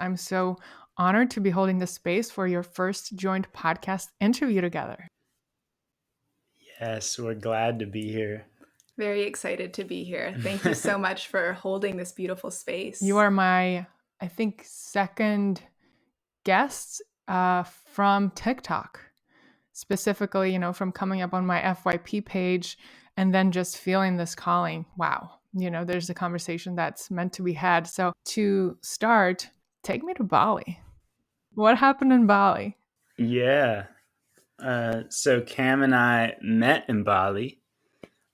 I'm so honored to be holding the space for your first joint podcast interview together. Yes, we're glad to be here. Very excited to be here. Thank you so much for holding this beautiful space. You are my, I think, second guest from TikTok, specifically, from coming up on my FYP page and then just feeling this calling. Wow. There's a conversation that's meant to be had. So to start, take me to Bali. What happened in Bali? Yeah. So Cam and I met in Bali.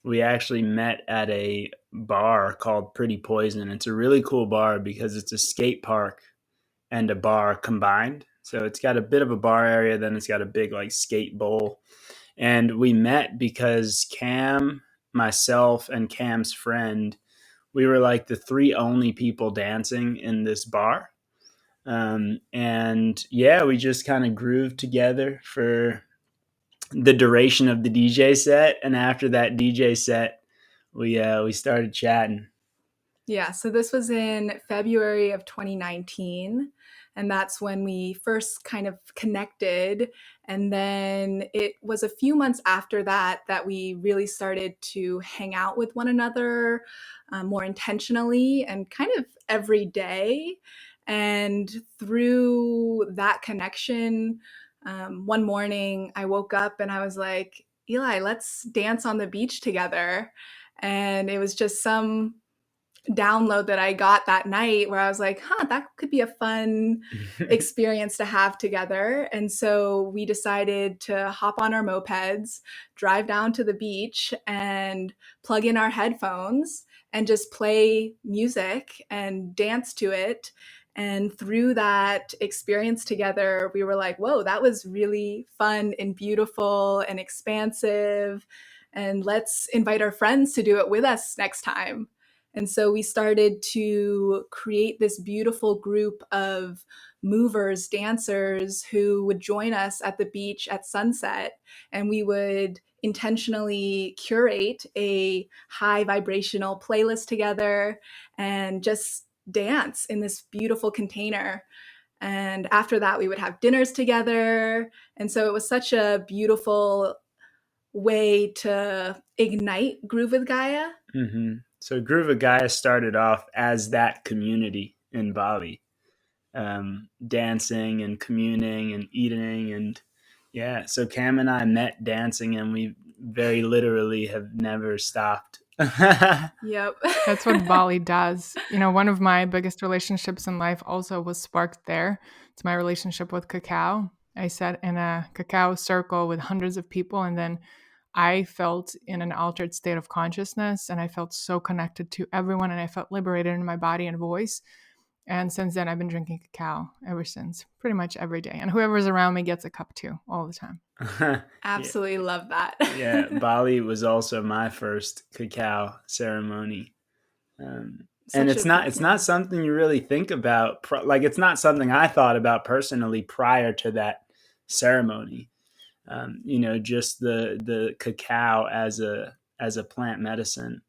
We actually met at a bar called Pretty Poison. It's a really cool bar because it's a skate park and a bar combined. So it's got a bit of a bar area, then it's got a big skate bowl. And we met because Cam, myself, and Cam's friend, we were the three only people dancing in this bar. And yeah, we just kind of grooved together for the duration of the DJ set. And after that DJ set, we started chatting. Yeah, so this was in February of 2019. And that's when we first kind of connected. And then it was a few months after that we really started to hang out with one another more intentionally and kind of every day. And through that connection, one morning I woke up and I was like, Eli, let's dance on the beach together. And it was just some download that I got that night where I was like, that could be a fun experience to have together. And so we decided to hop on our mopeds, drive down to the beach and plug in our headphones and just play music and dance to it. And through that experience together, we were like, whoa, that was really fun and beautiful and expansive. And let's invite our friends to do it with us next time. And so we started to create this beautiful group of movers, dancers who would join us at the beach at sunset. And we would intentionally curate a high vibrational playlist together and just dance in this beautiful container. And after that, we would have dinners together. And so it was such a beautiful way to ignite Groove with Gaia. Mm-hmm. So Groove with Gaia started off as that community in Bali, dancing and communing and eating. And yeah, so Cam and I met dancing and we very literally have never stopped. Yep. That's what Bali does. One of my biggest relationships in life also was sparked there. It's my relationship with cacao. I sat in a cacao circle with hundreds of people, and then I felt in an altered state of consciousness, and I felt so connected to everyone, and I felt liberated in my body and voice. And since then, I've been drinking cacao ever since, pretty much every day. And whoever's around me gets a cup too, all the time. Absolutely love that. Yeah, Bali was also my first cacao ceremony. And it's not something you really think about. It's not something I thought about personally prior to that ceremony. Just the cacao as a plant medicine.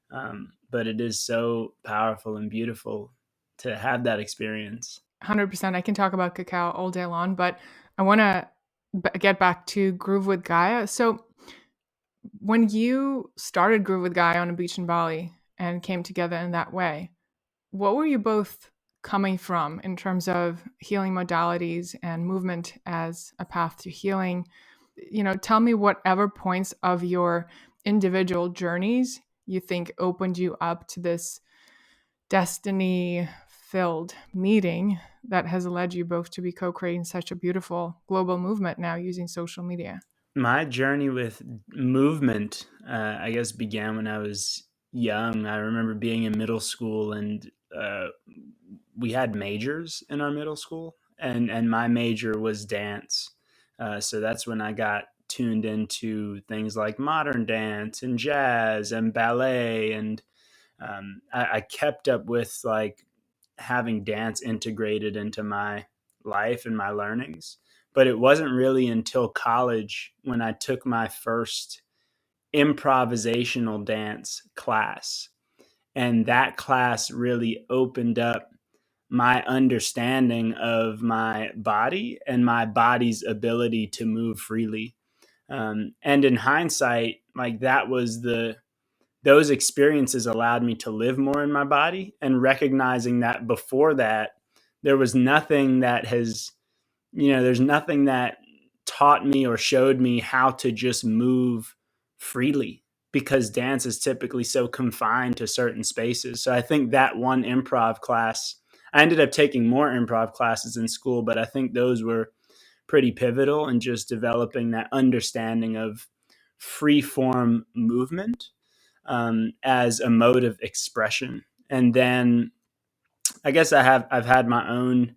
But it is so powerful and beautiful to have that experience. 100%. I can talk about cacao all day long, but I want to get back to Groove with Gaia. So when you started Groove with Gaia on a beach in Bali and came together in that way, what were you both coming from in terms of healing modalities and movement as a path to healing? Tell me whatever points of your individual journeys you think opened you up to this destiny-filled meeting that has led you both to be co-creating such a beautiful global movement now using social media. My journey with movement, I guess, began when I was young. I remember being in middle school and we had majors in our middle school, and my major was dance. So that's when I got tuned into things like modern dance and jazz and ballet. And I kept up with having dance integrated into my life and my learnings. But it wasn't really until college when I took my first improvisational dance class. And that class really opened up my understanding of my body and my body's ability to move freely. And in hindsight, like those experiences allowed me to live more in my body, and recognizing that before that, there was nothing that there's nothing that taught me or showed me how to just move freely, because dance is typically so confined to certain spaces. So I think that one improv class, I ended up taking more improv classes in school, but I think those were pretty pivotal in just developing that understanding of free form movement as a mode of expression. And then I guess I've had my own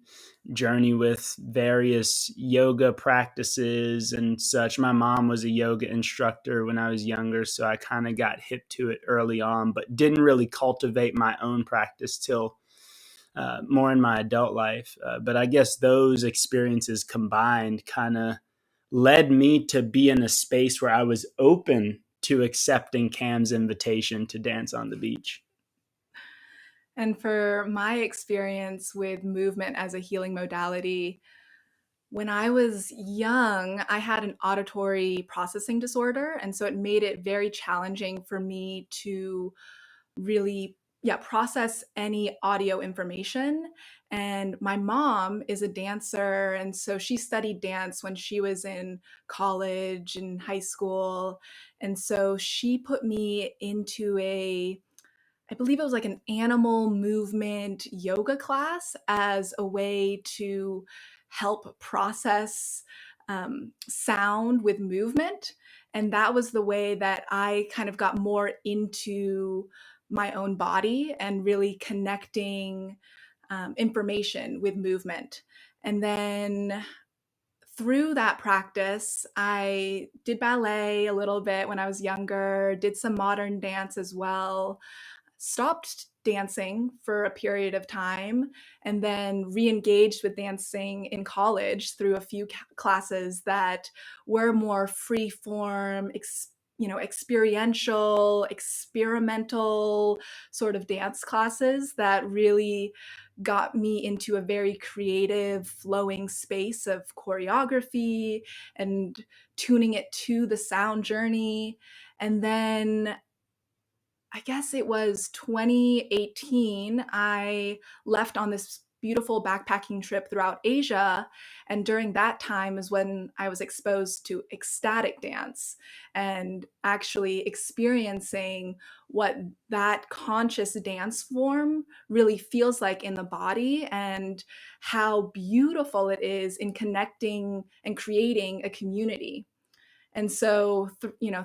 journey with various yoga practices and such. My mom was a yoga instructor when I was younger, so I kind of got hip to it early on, but didn't really cultivate my own practice till more in my adult life. But I guess those experiences combined kind of led me to be in a space where I was open to accepting Cam's invitation to dance on the beach. And for my experience with movement as a healing modality, when I was young, I had an auditory processing disorder. And so it made it very challenging for me to really process any audio information. And my mom is a dancer, and so she studied dance when she was in college and high school. And so she put me into I believe it was like an animal movement yoga class as a way to help process sound with movement. And that was the way that I kind of got more into my own body and really connecting information with movement. And then through that practice, I did ballet a little bit when I was younger, did some modern dance as well, stopped dancing for a period of time, and then re-engaged with dancing in college through a few classes that were more free form, experiential, experimental sort of dance classes that really got me into a very creative, flowing space of choreography and tuning it to the sound journey. And then I guess it was 2018, I left on this beautiful backpacking trip throughout Asia. And during that time is when I was exposed to ecstatic dance and actually experiencing what that conscious dance form really feels like in the body, and how beautiful it is in connecting and creating a community. And so,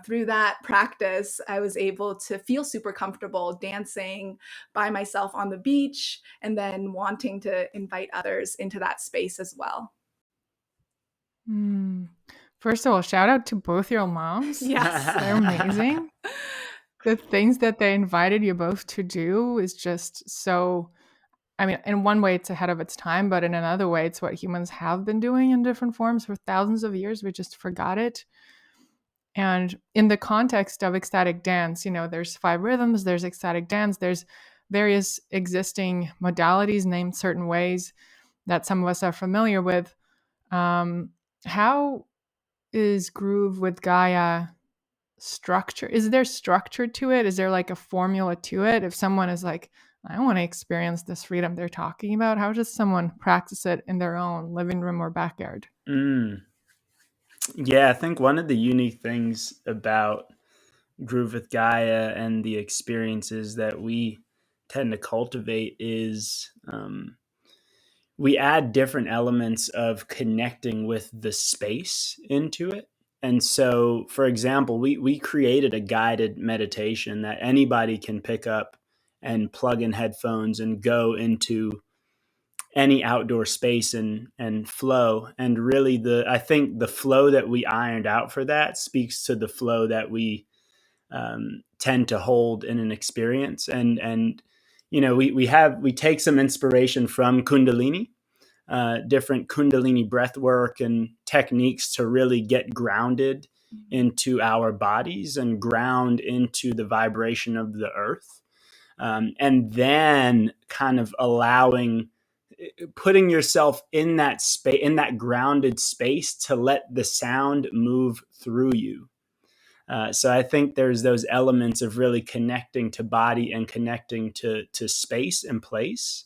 through that practice, I was able to feel super comfortable dancing by myself on the beach, and then wanting to invite others into that space as well. First of all, shout out to both your moms. Yes. They're amazing. The things that they invited you both to do is just so, I mean, in one way it's ahead of its time, but in another way it's what humans have been doing in different forms for thousands of years. We just forgot it. And in the context of ecstatic dance, there's 5 rhythms, there's ecstatic dance, there's various existing modalities named certain ways that some of us are familiar with. How is Groove with Gaia structure? Is there structure to it? Is there like a formula to it? If someone is like, I want to experience this freedom they're talking about, how does someone practice it in their own living room or backyard? Yeah, I think one of the unique things about Groove with Gaia and the experiences that we tend to cultivate is we add different elements of connecting with the space into it. And so, for example, we created a guided meditation that anybody can pick up and plug in headphones and go into any outdoor space and flow. And really I think the flow that we ironed out for that speaks to the flow that we tend to hold in an experience. And we take some inspiration from Kundalini, different Kundalini breath work and techniques to really get grounded into our bodies and ground into the vibration of the earth. And then kind of allowing putting yourself in that space, in that grounded space, to let the sound move through you. So I think there's those elements of really connecting to body and connecting to space and place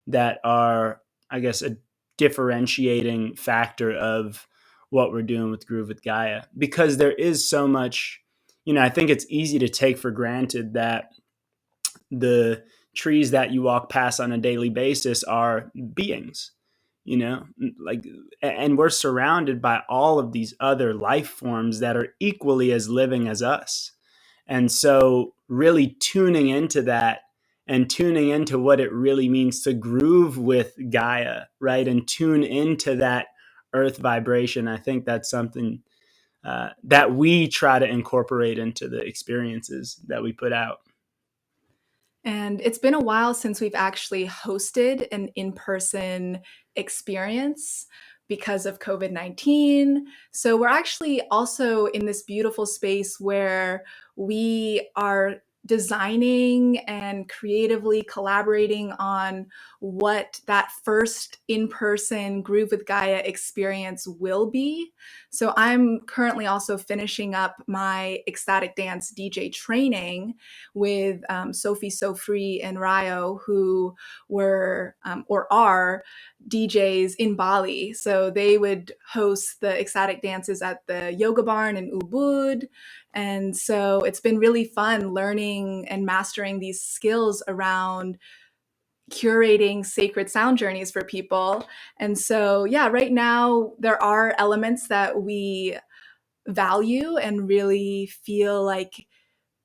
that are, I guess, a differentiating factor of what we're doing with Groove with Gaia, because there is so much, I think it's easy to take for granted that the trees that you walk past on a daily basis are beings, like, and we're surrounded by all of these other life forms that are equally as living as us. And so really tuning into that and tuning into what it really means to groove with Gaia, right? And tune into that earth vibration. I think that's something that we try to incorporate into the experiences that we put out. And it's been a while since we've actually hosted an in-person experience because of COVID-19. So we're actually also in this beautiful space where we are designing and creatively collaborating on what that first in-person Groove with Gaia experience will be. So I'm currently also finishing up my Ecstatic Dance DJ training with Sophie So Free and Ryo, who were or are DJs in Bali. So they would host the ecstatic dances at the yoga barn in Ubud. And so it's been really fun learning and mastering these skills around curating sacred sound journeys for people. And so, yeah, right now there are elements that we value and really feel like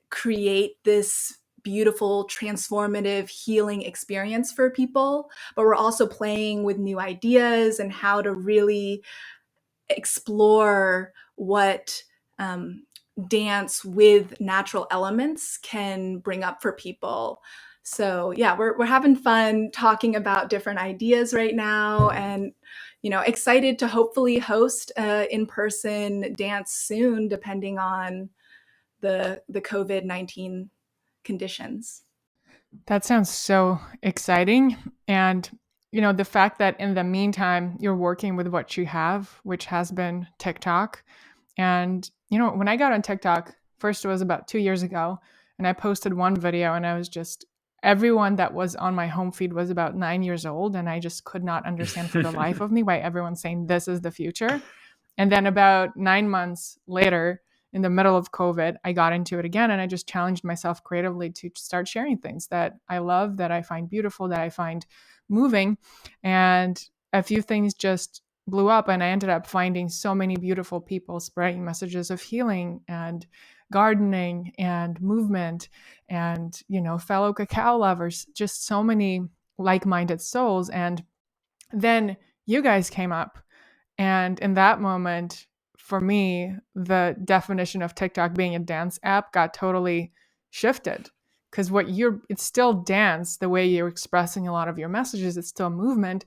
create this beautiful, transformative, healing experience for people. But we're also playing with new ideas and how to really explore what dance with natural elements can bring up for people. So yeah, we're having fun talking about different ideas right now, and excited to hopefully host a in-person dance soon, depending on the COVID-19 conditions. That sounds so exciting. And, the fact that in the meantime, you're working with what you have, which has been TikTok. And, when I got on TikTok, first it was about 2 years ago, and I posted one video, and I was just, everyone that was on my home feed was about 9 years old. And I just could not understand for the life of me why everyone's saying this is the future. And then about 9 months later, in the middle of COVID, I got into it again, and I just challenged myself creatively to start sharing things that I love, that I find beautiful, that I find moving. And a few things just blew up, and I ended up finding so many beautiful people spreading messages of healing and gardening and movement and, fellow cacao lovers, just so many like-minded souls. And then you guys came up. And in that moment, for me, the definition of TikTok being a dance app got totally shifted. Because it's still dance, the way you're expressing a lot of your messages, it's still movement,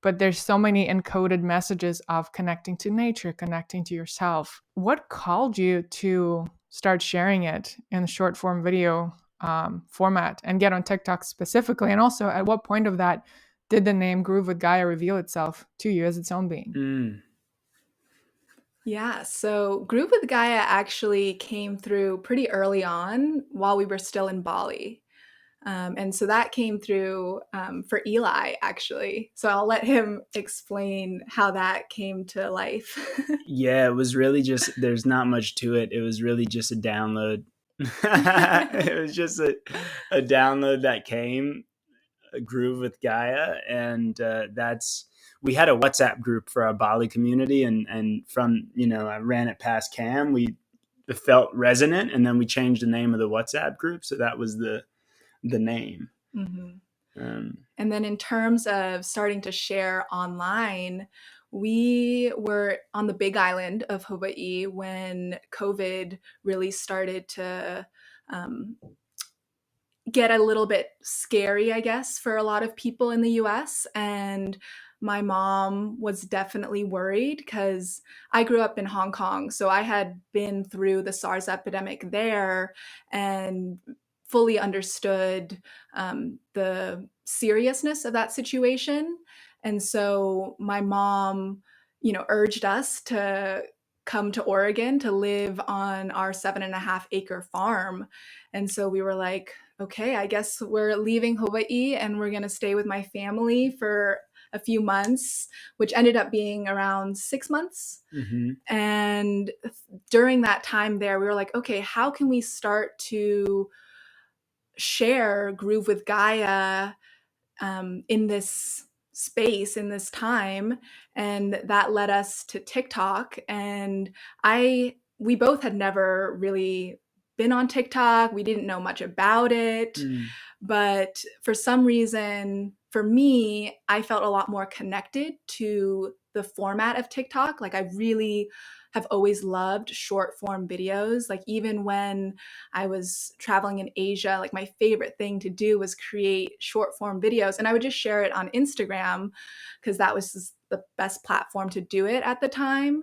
but there's so many encoded messages of connecting to nature, connecting to yourself. What called you to start sharing it in short form video format and get on TikTok specifically? And also, at what point of that did the name Groove with Gaia reveal itself to you as its own being? Yeah, so Groove with Gaia actually came through pretty early on while we were still in Bali. And so that came through for Eli, actually. So I'll let him explain how that came to life. Yeah, it was really just, there's not much to it. It was really just a download. It was just a download that came, a Groove with Gaia. And we had a WhatsApp group for our Bali community. And from, I ran it past Cam. It felt resonant. And then we changed the name of the WhatsApp group. So that was the name. Mm-hmm. And then in terms of starting to share online, we were on the Big Island of Hawaii when COVID really started to get a little bit scary, I guess, for a lot of people in the US. And my mom was definitely worried because I grew up in Hong Kong. So I had been through the SARS epidemic there and fully understood the seriousness of that situation. And so my mom, urged us to come to Oregon to live on our 7.5-acre farm. And so we were like, okay, I guess we're leaving Hawaii and we're going to stay with my family for a few months, which ended up being around 6 months. Mm-hmm. And during that time there, we were like, okay, how can we start to share Groove with Gaia in this space, in this time? And that led us to TikTok. And we both had never really been on TikTok. We didn't know much about it. But for some reason, for me, I felt a lot more connected to the format of TikTok. Like, I really have always loved short form videos. Like, even when I was traveling in Asia, like, my favorite thing to do was create short form videos. And I would just share it on Instagram because that was just the best platform to do it at the time.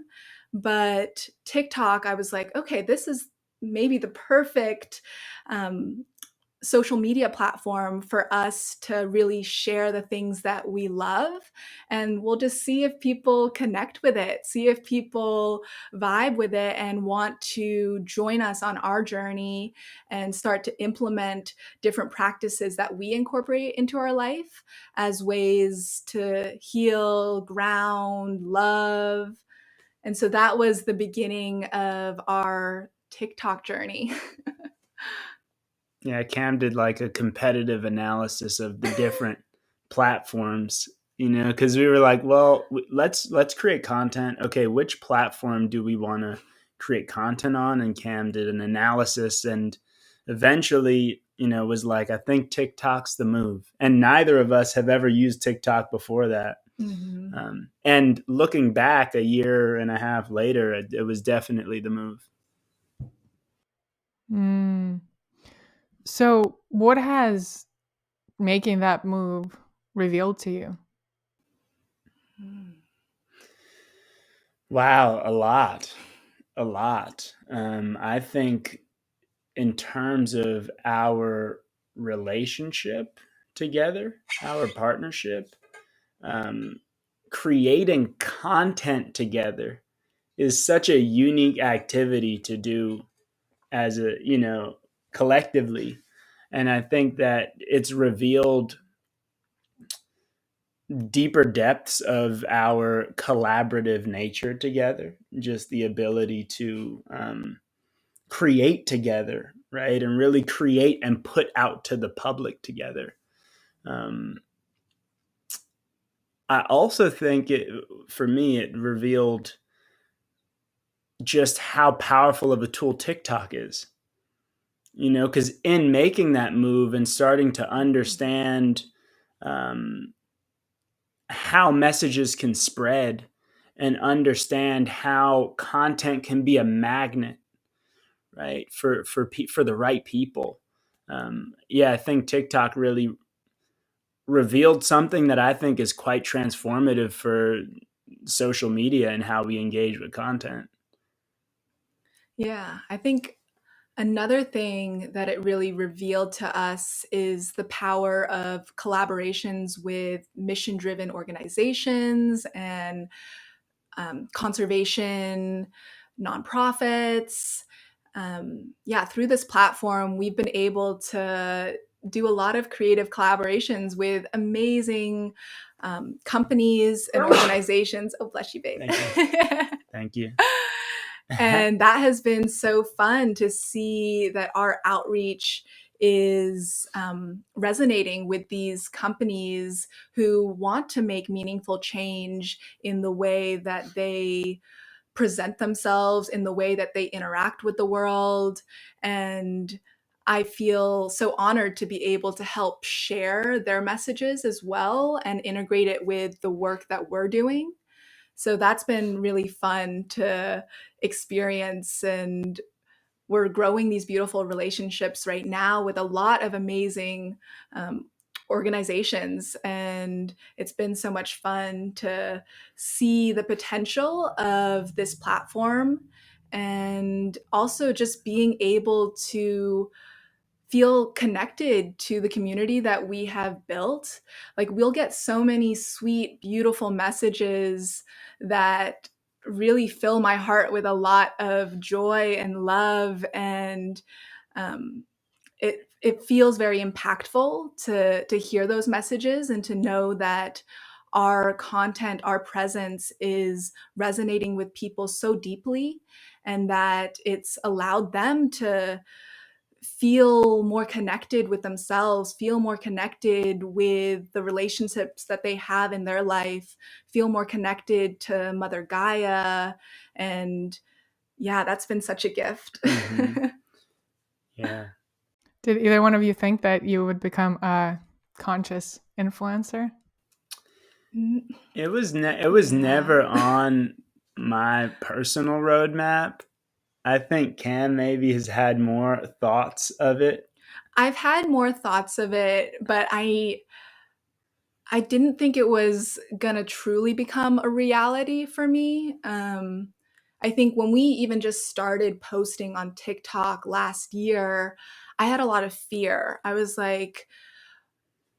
But TikTok, I was like, okay, this is maybe the perfect social media platform for us to really share the things that we love. And we'll just see if people connect with it, see if people vibe with it and want to join us on our journey and start to implement different practices that we incorporate into our life as ways to heal, ground, love. And so that was the beginning of our TikTok journey. Yeah, Cam did like a competitive analysis of the different platforms, because we were like, well, let's create content. Okay, which platform do we want to create content on? And Cam did an analysis and eventually, was like, I think TikTok's the move. And neither of us have ever used TikTok before that. Mm-hmm. And looking back a year and a half later, it was definitely the move. So what has making that move revealed to you? Wow, a lot. I think in terms of our relationship together, our partnership, creating content together is such a unique activity to do as collectively. And I think that it's revealed deeper depths of our collaborative nature together, just the ability to create together, right? And really create and put out to the public together. I also think for me, it revealed just how powerful of a tool TikTok is, because in making that move and starting to understand how messages can spread and understand how content can be a magnet, right, for the right people. I think TikTok really revealed something that I think is quite transformative for social media and how we engage with content. Yeah, I think another thing that it really revealed to us is the power of collaborations with mission-driven organizations and conservation nonprofits. Through this platform, we've been able to do a lot of creative collaborations with amazing companies and organizations. Oh, bless you, babe. Thank you. And that has been so fun to see that our outreach is resonating with these companies who want to make meaningful change in the way that they present themselves, in the way that they interact with the world. And I feel so honored to be able to help share their messages as well and integrate it with the work that we're doing. So that's been really fun to experience. And we're growing these beautiful relationships right now with a lot of amazing organizations. And it's been so much fun to see the potential of this platform and also just being able to feel connected to the community that we have built. Like, we'll get so many sweet, beautiful messages that really fill my heart with a lot of joy and love, and it feels very impactful to hear those messages and to know that our content, our presence is resonating with people so deeply, and that it's allowed them to feel more connected with themselves, feel more connected with the relationships that they have in their life, feel more connected to Mother Gaia. And yeah, that's been such a gift. Mm-hmm. Yeah. Did either one of you think that you would become a conscious influencer? It was Yeah. never on my personal roadmap. I think Cam maybe has had more thoughts of it. I've had more thoughts of it, but I didn't think it was gonna truly become a reality for me. I think when we even just started posting on TikTok last year, I had a lot of fear. I was like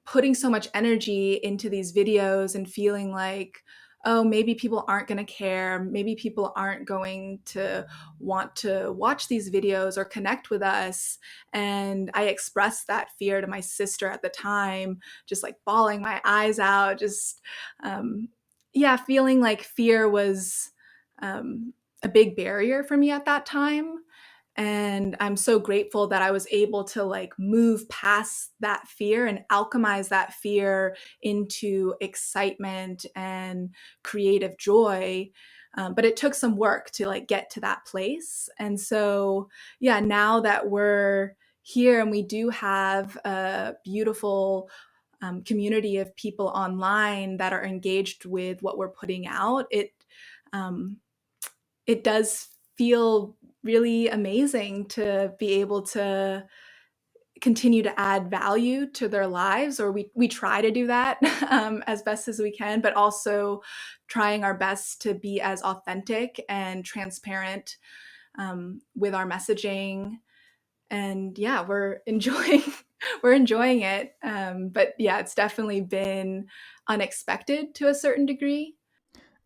putting so much energy into these videos and feeling like, oh, maybe people aren't going to care. Maybe people aren't going to want to watch these videos or connect with us. And I expressed that fear to my sister at the time, just like bawling my eyes out, just, yeah, feeling like fear was a big barrier for me at that time. And I'm so grateful that I was able to like move past that fear and alchemize that fear into excitement and creative joy. But it took some work to like get to that place. And so, yeah, now that we're here and we do have a beautiful community of people online that are engaged with what we're putting out, um, it does feel really amazing to be able to continue to add value to their lives, or we try to do that as best as we can, but also trying our best to be as authentic and transparent with our messaging. And yeah, we're enjoying it. But yeah, it's definitely been unexpected to a certain degree.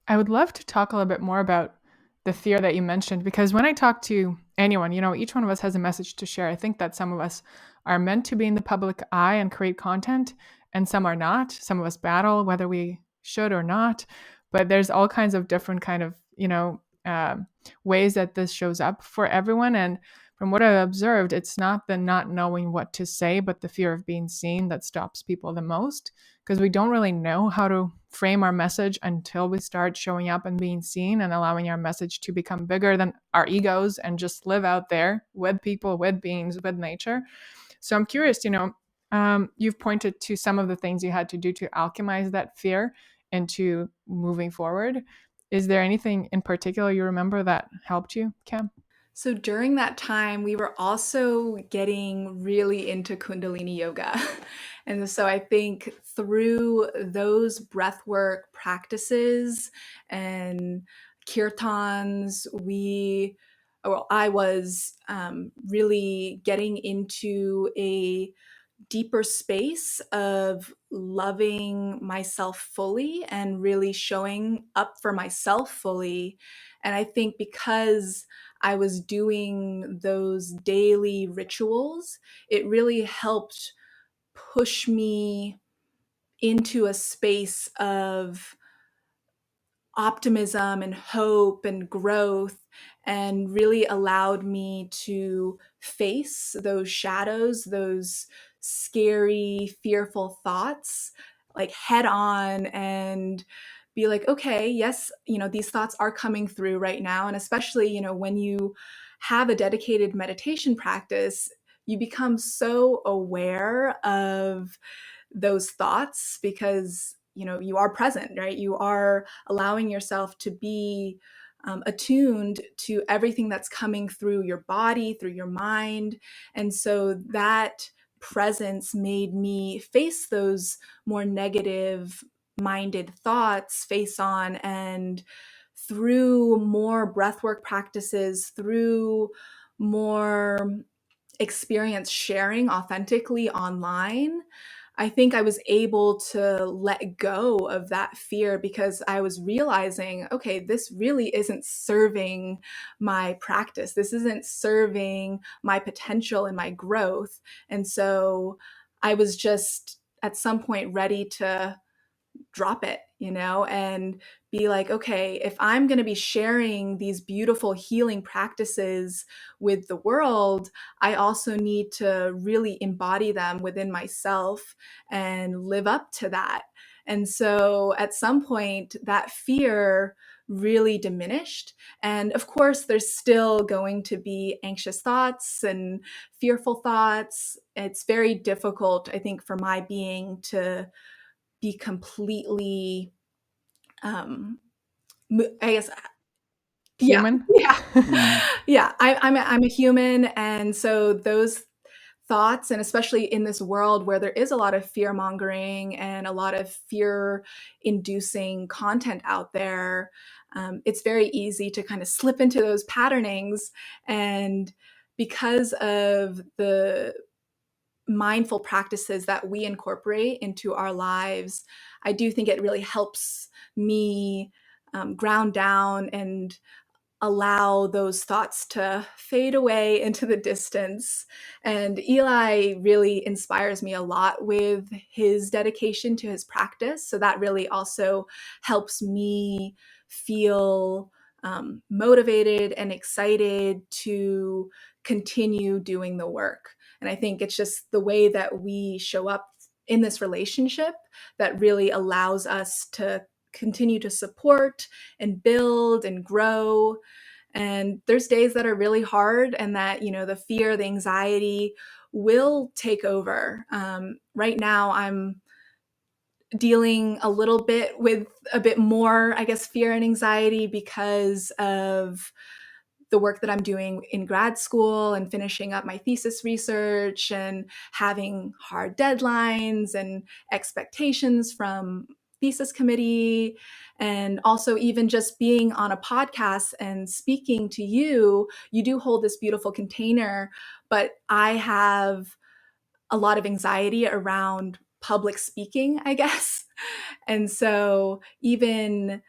I would love to talk a little bit more about the fear that you mentioned, because when I talk to anyone, each one of us has a message to share. I think that some of us are meant to be in the public eye and create content, and some are not. Some of us battle whether we should or not, but there's all kinds of different kind of, ways that this shows up for everyone. And from what I've observed, it's not the not knowing what to say, but the fear of being seen that stops people the most, because we don't really know how to frame our message until we start showing up and being seen and allowing our message to become bigger than our egos and just live out there with people, with beings, with nature. So I'm curious, you've pointed to some of the things you had to do to alchemize that fear into moving forward. Is there anything in particular you remember that helped you, Cam? So during that time, we were also getting really into Kundalini yoga. And so I think through those breathwork practices and kirtans, I was really getting into a deeper space of loving myself fully and really showing up for myself fully. And I think because I was doing those daily rituals, it really helped push me into a space of optimism and hope and growth, and really allowed me to face those shadows, those scary, fearful thoughts, like head on, and be like, okay, yes, these thoughts are coming through right now. And especially, when you have a dedicated meditation practice, you become so aware of those thoughts because you are present, right? You are allowing yourself to be attuned to everything that's coming through your body, through your mind. And so that presence made me face those more negative minded thoughts face on. And through more breathwork practices, through more experience sharing authentically online, I think I was able to let go of that fear because I was realizing, okay, this really isn't serving my practice. This isn't serving my potential and my growth. And so I was just at some point ready to drop it, and be like, okay, if I'm going to be sharing these beautiful healing practices with the world, I also need to really embody them within myself and live up to that. And so at some point, that fear really diminished. And of course, there's still going to be anxious thoughts and fearful thoughts. It's very difficult, I think, for my being to be completely I guess yeah. Human. I'm a human, and so those thoughts, and especially in this world where there is a lot of fear mongering and a lot of fear inducing content out there, it's very easy to kind of slip into those patternings. And because of the mindful practices that we incorporate into our lives, I do think it really helps me ground down and allow those thoughts to fade away into the distance. And Eli really inspires me a lot with his dedication to his practice. So that really also helps me feel motivated and excited to continue doing the work. And I think it's just the way that we show up in this relationship that really allows us to continue to support and build and grow. And there's days that are really hard, and that, the fear, the anxiety will take over. Right now, I'm dealing a little bit with a bit more, I guess, fear and anxiety because of the work that I'm doing in grad school and finishing up my thesis research and having hard deadlines and expectations from thesis committee, and also even just being on a podcast and speaking to you. You do hold this beautiful container, but I have a lot of anxiety around public speaking, I guess. And so even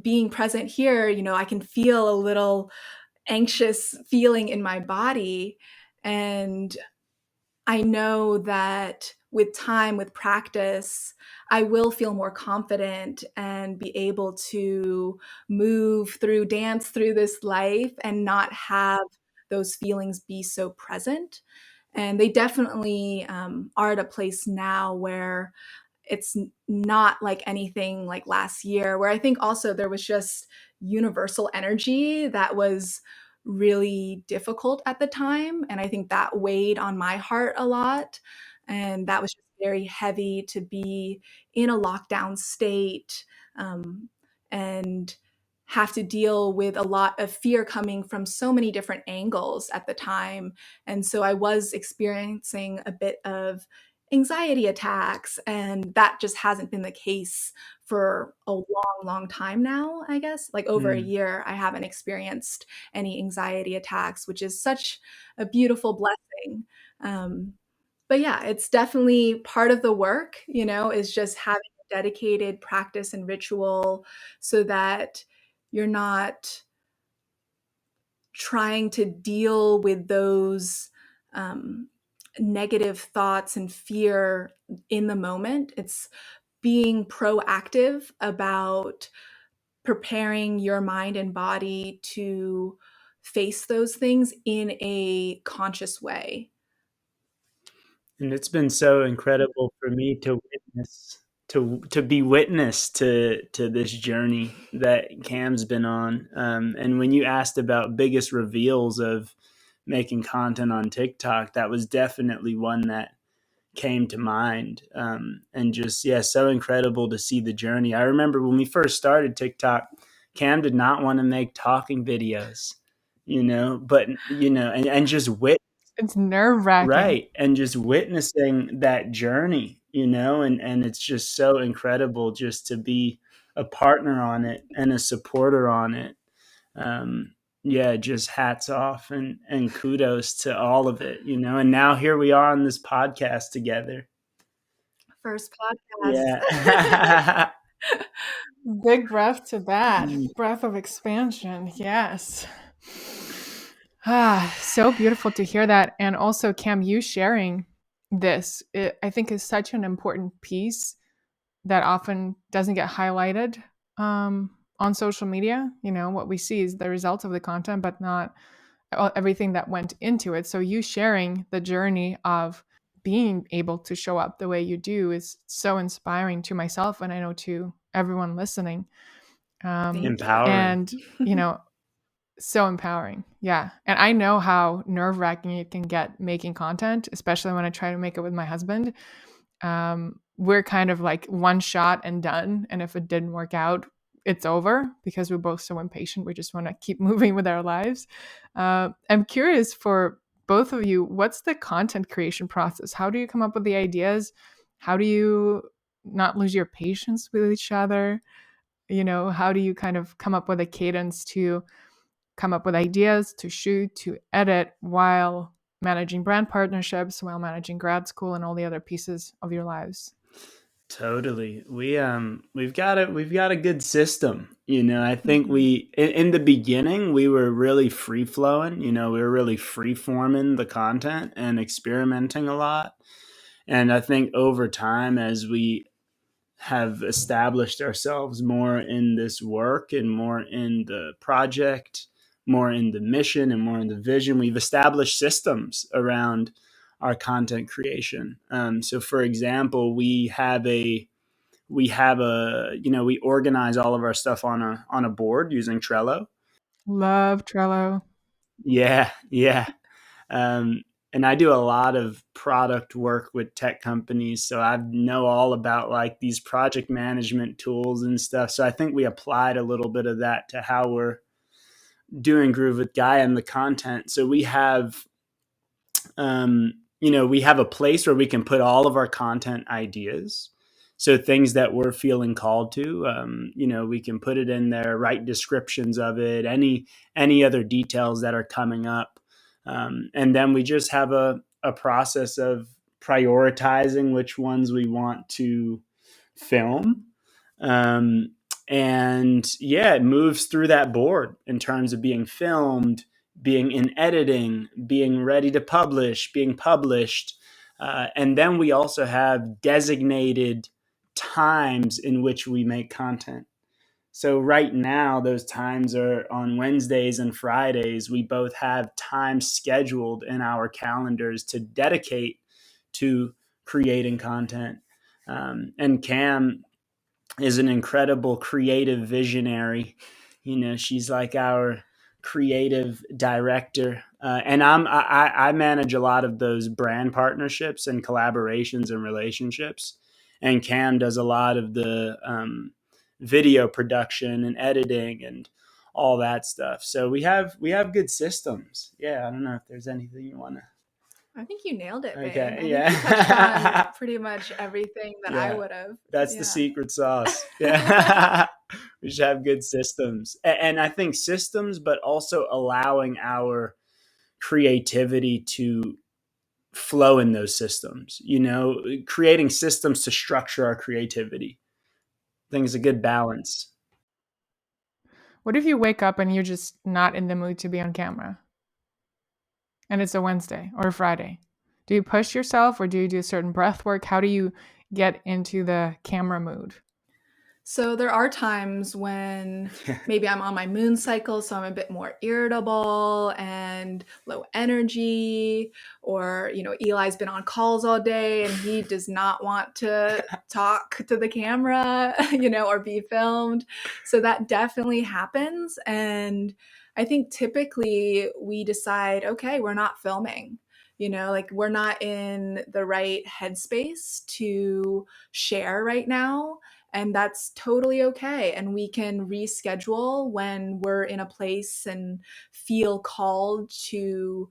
being present here, I can feel a little anxious feeling in my body. And I know that with time, with practice, I will feel more confident and be able to dance through this life and not have those feelings be so present. And they definitely are at a place now where it's not like anything like last year, where I think also there was just universal energy that was really difficult at the time. And I think that weighed on my heart a lot. And that was just very heavy to be in a lockdown state, and have to deal with a lot of fear coming from so many different angles at the time. And so I was experiencing a bit of anxiety attacks, and that just hasn't been the case for a long time now. I guess like over a year I haven't experienced any anxiety attacks, which is such a beautiful blessing. But yeah, it's definitely part of the work, is just having a dedicated practice and ritual so that you're not trying to deal with those negative thoughts and fear in the moment. It's being proactive about preparing your mind and body to face those things in a conscious way. And it's been so incredible for me to witness, to be witness to this journey that Cam's been on. And when you asked about biggest reveals of making content on TikTok, that was definitely one that came to mind. And just, yeah, so incredible to see the journey. I remember when we first started TikTok, Cam did not want to make talking videos, but, and just It's nerve-wracking. right. And just witnessing that journey, and it's just so incredible just to be a partner on it and a supporter on it. yeah, just hats off and kudos to all of it, and now here we are on this podcast together. First podcast. Yeah. Big breath to that. Breath of expansion. Yes. So beautiful to hear that. And also, Cam, you sharing this, I think, is such an important piece that often doesn't get highlighted on social media. What we see is the results of the content, but not everything that went into it. So you sharing the journey of being able to show up the way you do is so inspiring to myself, and I know to everyone listening. Empowering. And so empowering. Yeah. And I know how nerve-wracking it can get making content, especially when I try to make it with my husband. We're kind of like one shot and done, and if it didn't work out, it's over, because we're both so impatient. We just want to keep moving with our lives. I'm curious, for both of you, what's the content creation process? How do you come up with the ideas? How do you not lose your patience with each other? How do you kind of come up with a cadence to come up with ideas, to shoot, to edit, while managing brand partnerships, while managing grad school and all the other pieces of your lives? Totally. We've got a good system. I think we in the beginning we were really free flowing, we were really free forming the content and experimenting a lot. And I think over time, as we have established ourselves more in this work and more in the project, more in the mission and more in the vision, we've established systems around our content creation. So for example, we organize all of our stuff on a board using Trello. Love Trello. Yeah. Um, and I do a lot of product work with tech companies, so I know all about like these project management tools and stuff. So I think we applied a little bit of that to how we're doing Groove with Gaia and the content. So we have, we have a place where we can put all of our content ideas. So things that we're feeling called to, we can put it in there, write descriptions of it, any other details that are coming up. And then we just have a process of prioritizing which ones we want to film. And yeah, it moves through that board in terms of being filmed, being in editing, being ready to publish, being published. And then we also have designated times in which we make content. So right now, those times are on Wednesdays and Fridays. We both have time scheduled in our calendars to dedicate to creating content. And Cam is an incredible creative visionary. She's like our creative director. And I manage a lot of those brand partnerships and collaborations and relationships. And Cam does a lot of the video production and editing and all that stuff. So we have good systems. Yeah, I don't know if there's anything you want to. I think you nailed it, babe. Okay, I yeah. think you touched on pretty much everything that I would have. That's the secret sauce. Yeah. We should have good systems. And I think systems, but also allowing our creativity to flow in those systems, creating systems to structure our creativity. I think it's a good balance. What if you wake up and you're just not in the mood to be on camera? And it's a Wednesday or a Friday. Do you push yourself, or do you do a certain breath work? How do you get into the camera mood? So there are times when maybe I'm on my moon cycle, so I'm a bit more irritable and low energy, or, Eli's been on calls all day and he does not want to talk to the camera, or be filmed. So that definitely happens. And I think typically we decide, okay, we're not filming. Like we're not in the right headspace to share right now. And that's totally okay. And we can reschedule when we're in a place and feel called to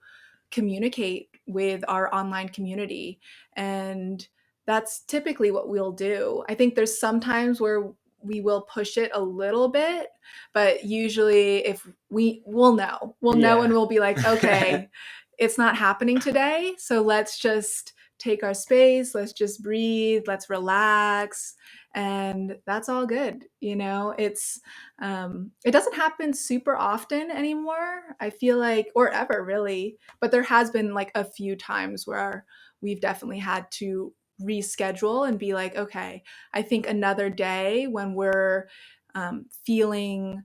communicate with our online community. And that's typically what we'll do. I think there's some times where we will push it a little bit, but usually if we'll know and we'll be like, okay, it's not happening today. So let's just take our space. Let's just breathe. Let's relax. And that's all good. It's, it doesn't happen super often anymore, I feel like, or ever really, but there has been like a few times where we've definitely had to reschedule and be like, okay, I think another day when we're feeling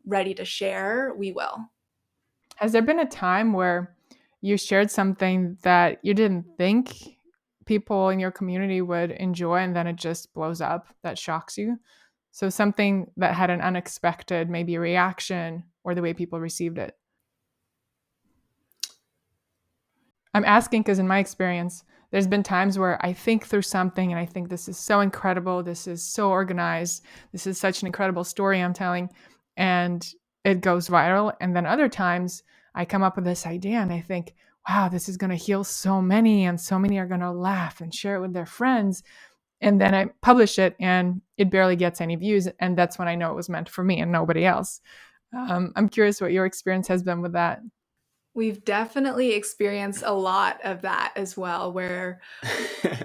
ready to share, we will. Has there been a time where you shared something that you didn't think people in your community would enjoy and then it just blows up, that shocks you? So something that had an unexpected maybe reaction or the way people received it. I'm asking because in my experience, there's been times where I think through something and I think this is so incredible, this is so organized, this is such an incredible story I'm telling, and it goes viral. And then other times I come up with this idea and I think, wow, this is going to heal so many and so many are going to laugh and share it with their friends. And then I publish it and it barely gets any views. And that's when I know it was meant for me and nobody else. I'm curious what your experience has been with that. We've definitely experienced a lot of that as well, where,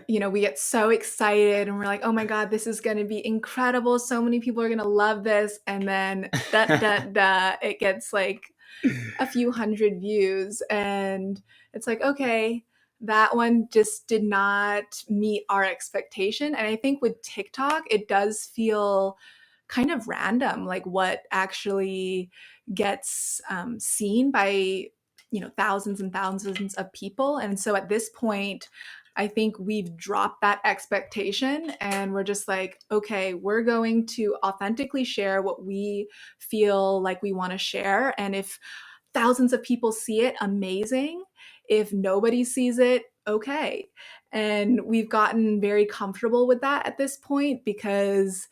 we get so excited and we're like, oh my God, this is going to be incredible. So many people are going to love this. And then it gets like a few hundred views. And it's like, okay, that one just did not meet our expectation. And I think with TikTok, it does feel kind of random, like what actually gets seen by thousands and thousands of people. And so at this point, I think we've dropped that expectation and we're just like, okay, we're going to authentically share what we feel like we want to share. And if thousands of people see it, amazing. If nobody sees it, okay. And we've gotten very comfortable with that at this point because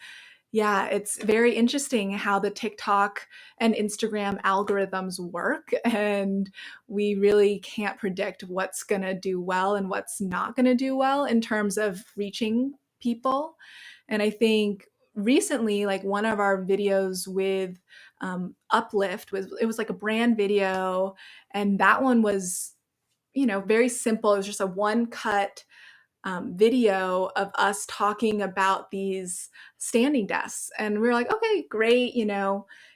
yeah, it's very interesting how the TikTok and Instagram algorithms work. And we really can't predict what's going to do well and what's not going to do well in terms of reaching people. And I think recently, like one of our videos with Uplift was like a brand video. And that one was, very simple. It was just a one cut video of us talking about these standing desks. And we were like, okay, great.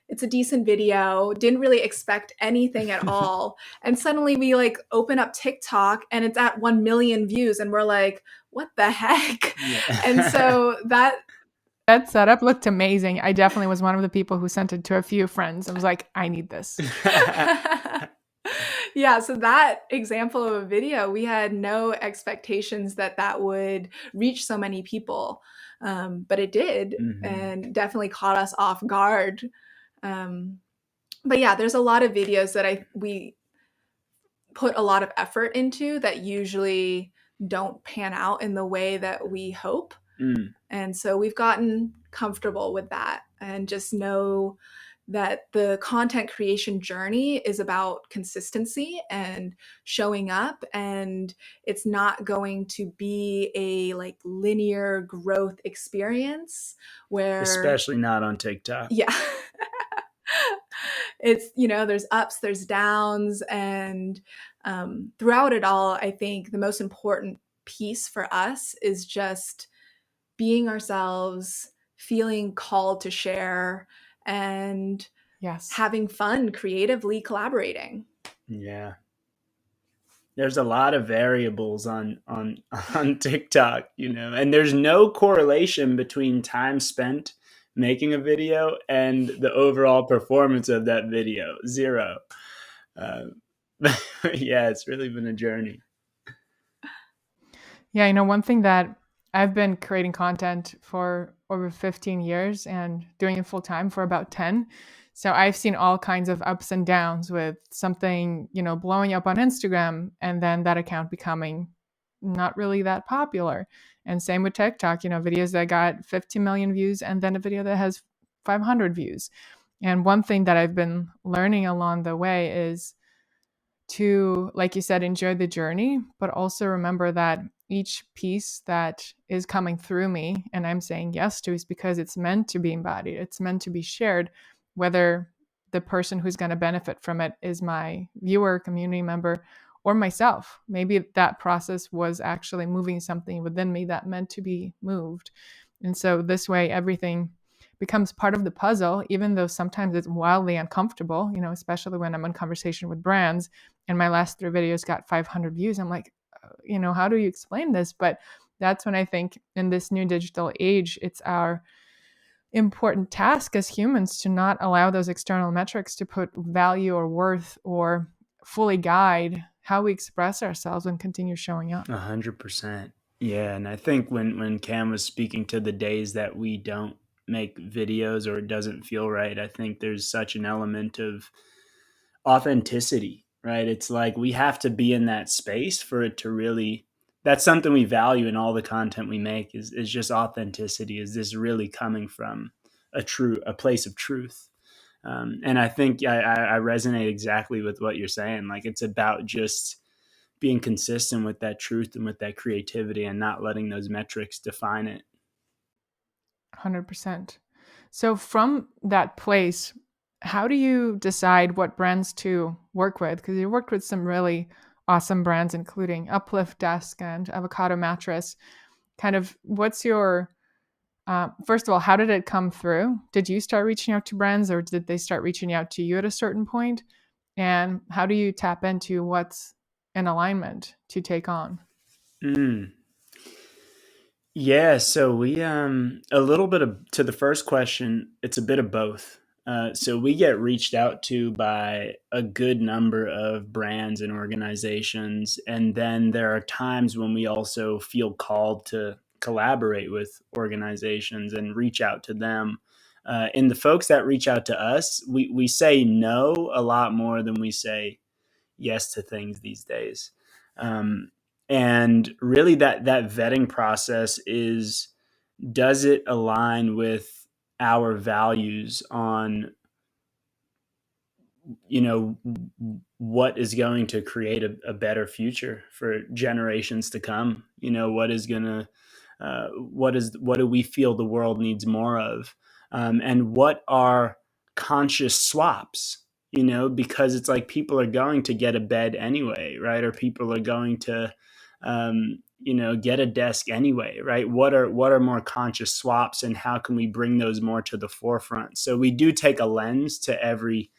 It's a decent video. Didn't really expect anything at all. And suddenly we like open up TikTok and it's at 1 million views. And we're like, what the heck? Yeah. And so that setup looked amazing. I definitely was one of the people who sent it to a few friends. I was like, I need this. Yeah, so that example of a video, we had no expectations that would reach so many people, but it did, and definitely caught us off guard. But yeah, there's a lot of videos that we put a lot of effort into that usually don't pan out in the way that we hope. And so we've gotten comfortable with that and just know that the content creation journey is about consistency and showing up, and it's not going to be a like linear growth experience where, especially not on TikTok. Yeah. It's, there's ups, there's downs, and throughout it all, I think the most important piece for us is just being ourselves, feeling called to share, and having fun creatively collaborating. Yeah. There's a lot of variables on TikTok, and there's no correlation between time spent making a video and the overall performance of that video. Zero. Yeah, it's really been a journey. Yeah, one thing that I've been creating content for over 15 years and doing it full time for about 10. So I've seen all kinds of ups and downs with something, blowing up on Instagram and then that account becoming not really that popular. And same with TikTok, videos that got 50 million views and then a video that has 500 views. And one thing that I've been learning along the way is to, like you said, enjoy the journey, but also remember that each piece that is coming through me and I'm saying yes to is because it's meant to be embodied. It's meant to be shared, whether the person who's going to benefit from it is my viewer, community member, or myself. Maybe that process was actually moving something within me that meant to be moved. And so this way, everything becomes part of the puzzle, even though sometimes it's wildly uncomfortable, especially when I'm in conversation with brands. And my last 3 videos got 500 views. I'm like, how do you explain this? But that's when I think in this new digital age, it's our important task as humans to not allow those external metrics to put value or worth or fully guide how we express ourselves and continue showing up. 100%. Yeah. And I think when Cam was speaking to the days that we don't make videos or it doesn't feel right, I think there's such an element of authenticity, right? It's like we have to be in that space for it to really, that's something we value in all the content we make is just authenticity. Is this really coming from a place of truth? And I think I resonate exactly with what you're saying. Like it's about just being consistent with that truth and with that creativity and not letting those metrics define it. 100%. So from that place, how do you decide what brands to work with? Because you worked with some really awesome brands, including Uplift Desk and Avocado Mattress. Kind of what's your, first of all, how did it come through? Did you start reaching out to brands or did they start reaching out to you at a certain point? And how do you tap into what's in alignment to take on? Yeah, so we a little bit of to the first question, it's a bit of both. So we get reached out to by a good number of brands and organizations, and then there are times when we also feel called to collaborate with organizations and reach out to them. And the folks that reach out to us, we say no a lot more than we say yes to things these days. Um, and really that vetting process is, does it align with our values on, what is going to create a better future for generations to come? What is going to, what do we feel the world needs more of? And what are conscious swaps? Because it's like people are going to get a bed anyway, right? Or people are going to, get a desk anyway, right? What are more conscious swaps, and how can we bring those more to the forefront? So we do take a lens to every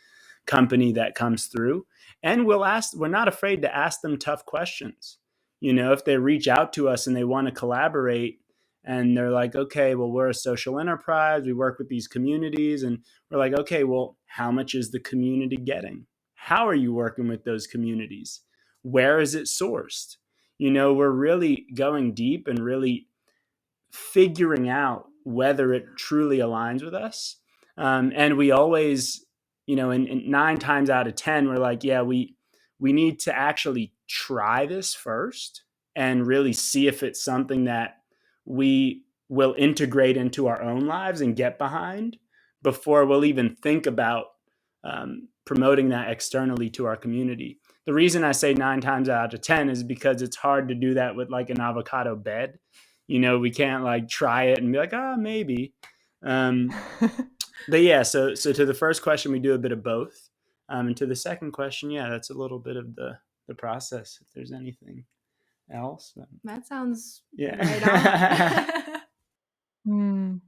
company that comes through, and we're not afraid to ask them tough questions. If they reach out to us and they want to collaborate and they're like, okay, well, we're a social enterprise, we work with these communities, and we're like, okay, well, how much is the community getting? How are you working with those communities? Where is it sourced? We're really going deep and really figuring out whether it truly aligns with us. And we always, in 9 times out of 10, we're like, yeah, we need to actually try this first and really see if it's something that we will integrate into our own lives and get behind before we'll even think about promoting that externally to our community. The reason I say 9 times out of 10 is because it's hard to do that with like an avocado bed. We can't like try it and be like, maybe. But yeah, so to the first question, we do a bit of both. And to the second question, yeah, that's a little bit of the process. If there's anything else. That sounds yeah. right Mm.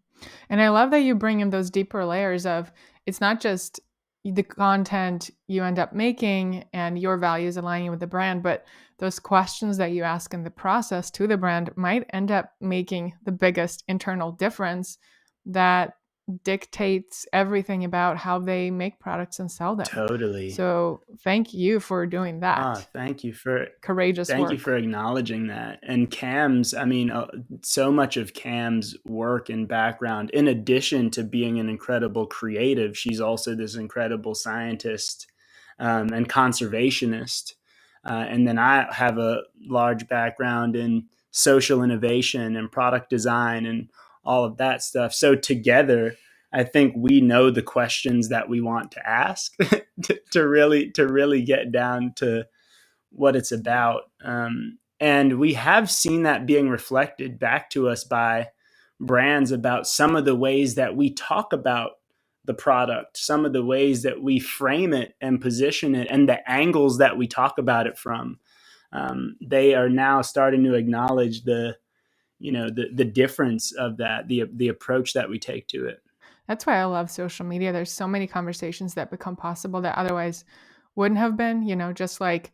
And I love that you bring in those deeper layers of, it's not just the content you end up making and your values aligning with the brand, but those questions that you ask in the process to the brand might end up making the biggest internal difference that dictates everything about how they make products and sell them. Totally. So thank you for doing that. Thank you for courageous Thank work. you for acknowledging that. And Cam's, so much of Cam's work and background, in addition to being an incredible creative, she's also this incredible scientist and conservationist. And then I have a large background in social innovation and product design and all of that stuff. So together, I think we know the questions that we want to ask to really get down to what it's about. And we have seen that being reflected back to us by brands about some of the ways that we talk about the product, some of the ways that we frame it and position it, and the angles that we talk about it from. They are now starting to acknowledge the difference of that, the approach that we take to it. That's why I love social media. There's so many conversations that become possible that otherwise wouldn't have been, just like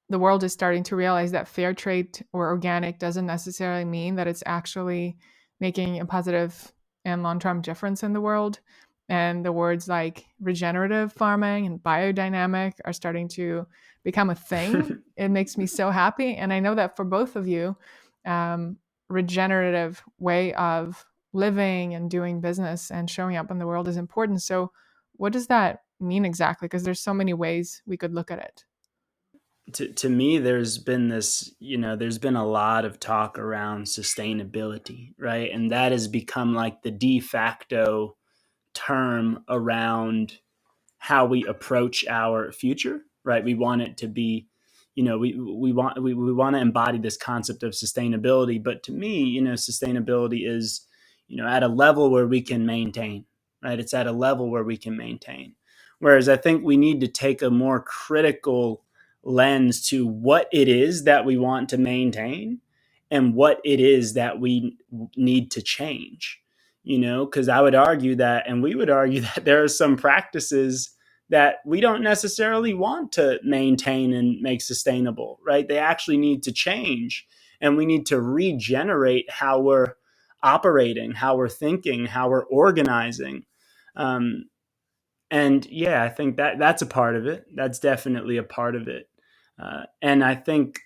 the world is starting to realize that fair trade or organic doesn't necessarily mean that it's actually making a positive and long-term difference in the world. And the words like regenerative farming and biodynamic are starting to become a thing. It makes me so happy. And I know that for both of you, regenerative way of living and doing business and showing up in the world is important. So what does that mean exactly? Because there's so many ways we could look at it. To me, there's been there's been a lot of talk around sustainability, right? And that has become like the de facto term around how we approach our future, right? We want it to be, we want to embody this concept of sustainability. But to me, sustainability is, at a level where we can maintain, right? It's at a level where we can maintain. Whereas I think we need to take a more critical lens to what it is that we want to maintain and what it is that we need to change, because I would argue that, and we would argue that there are some practices that we don't necessarily want to maintain and make sustainable, right? They actually need to change, and we need to regenerate how we're operating, how we're thinking, how we're organizing. And yeah, I think that's a part of it. That's definitely a part of it. And I think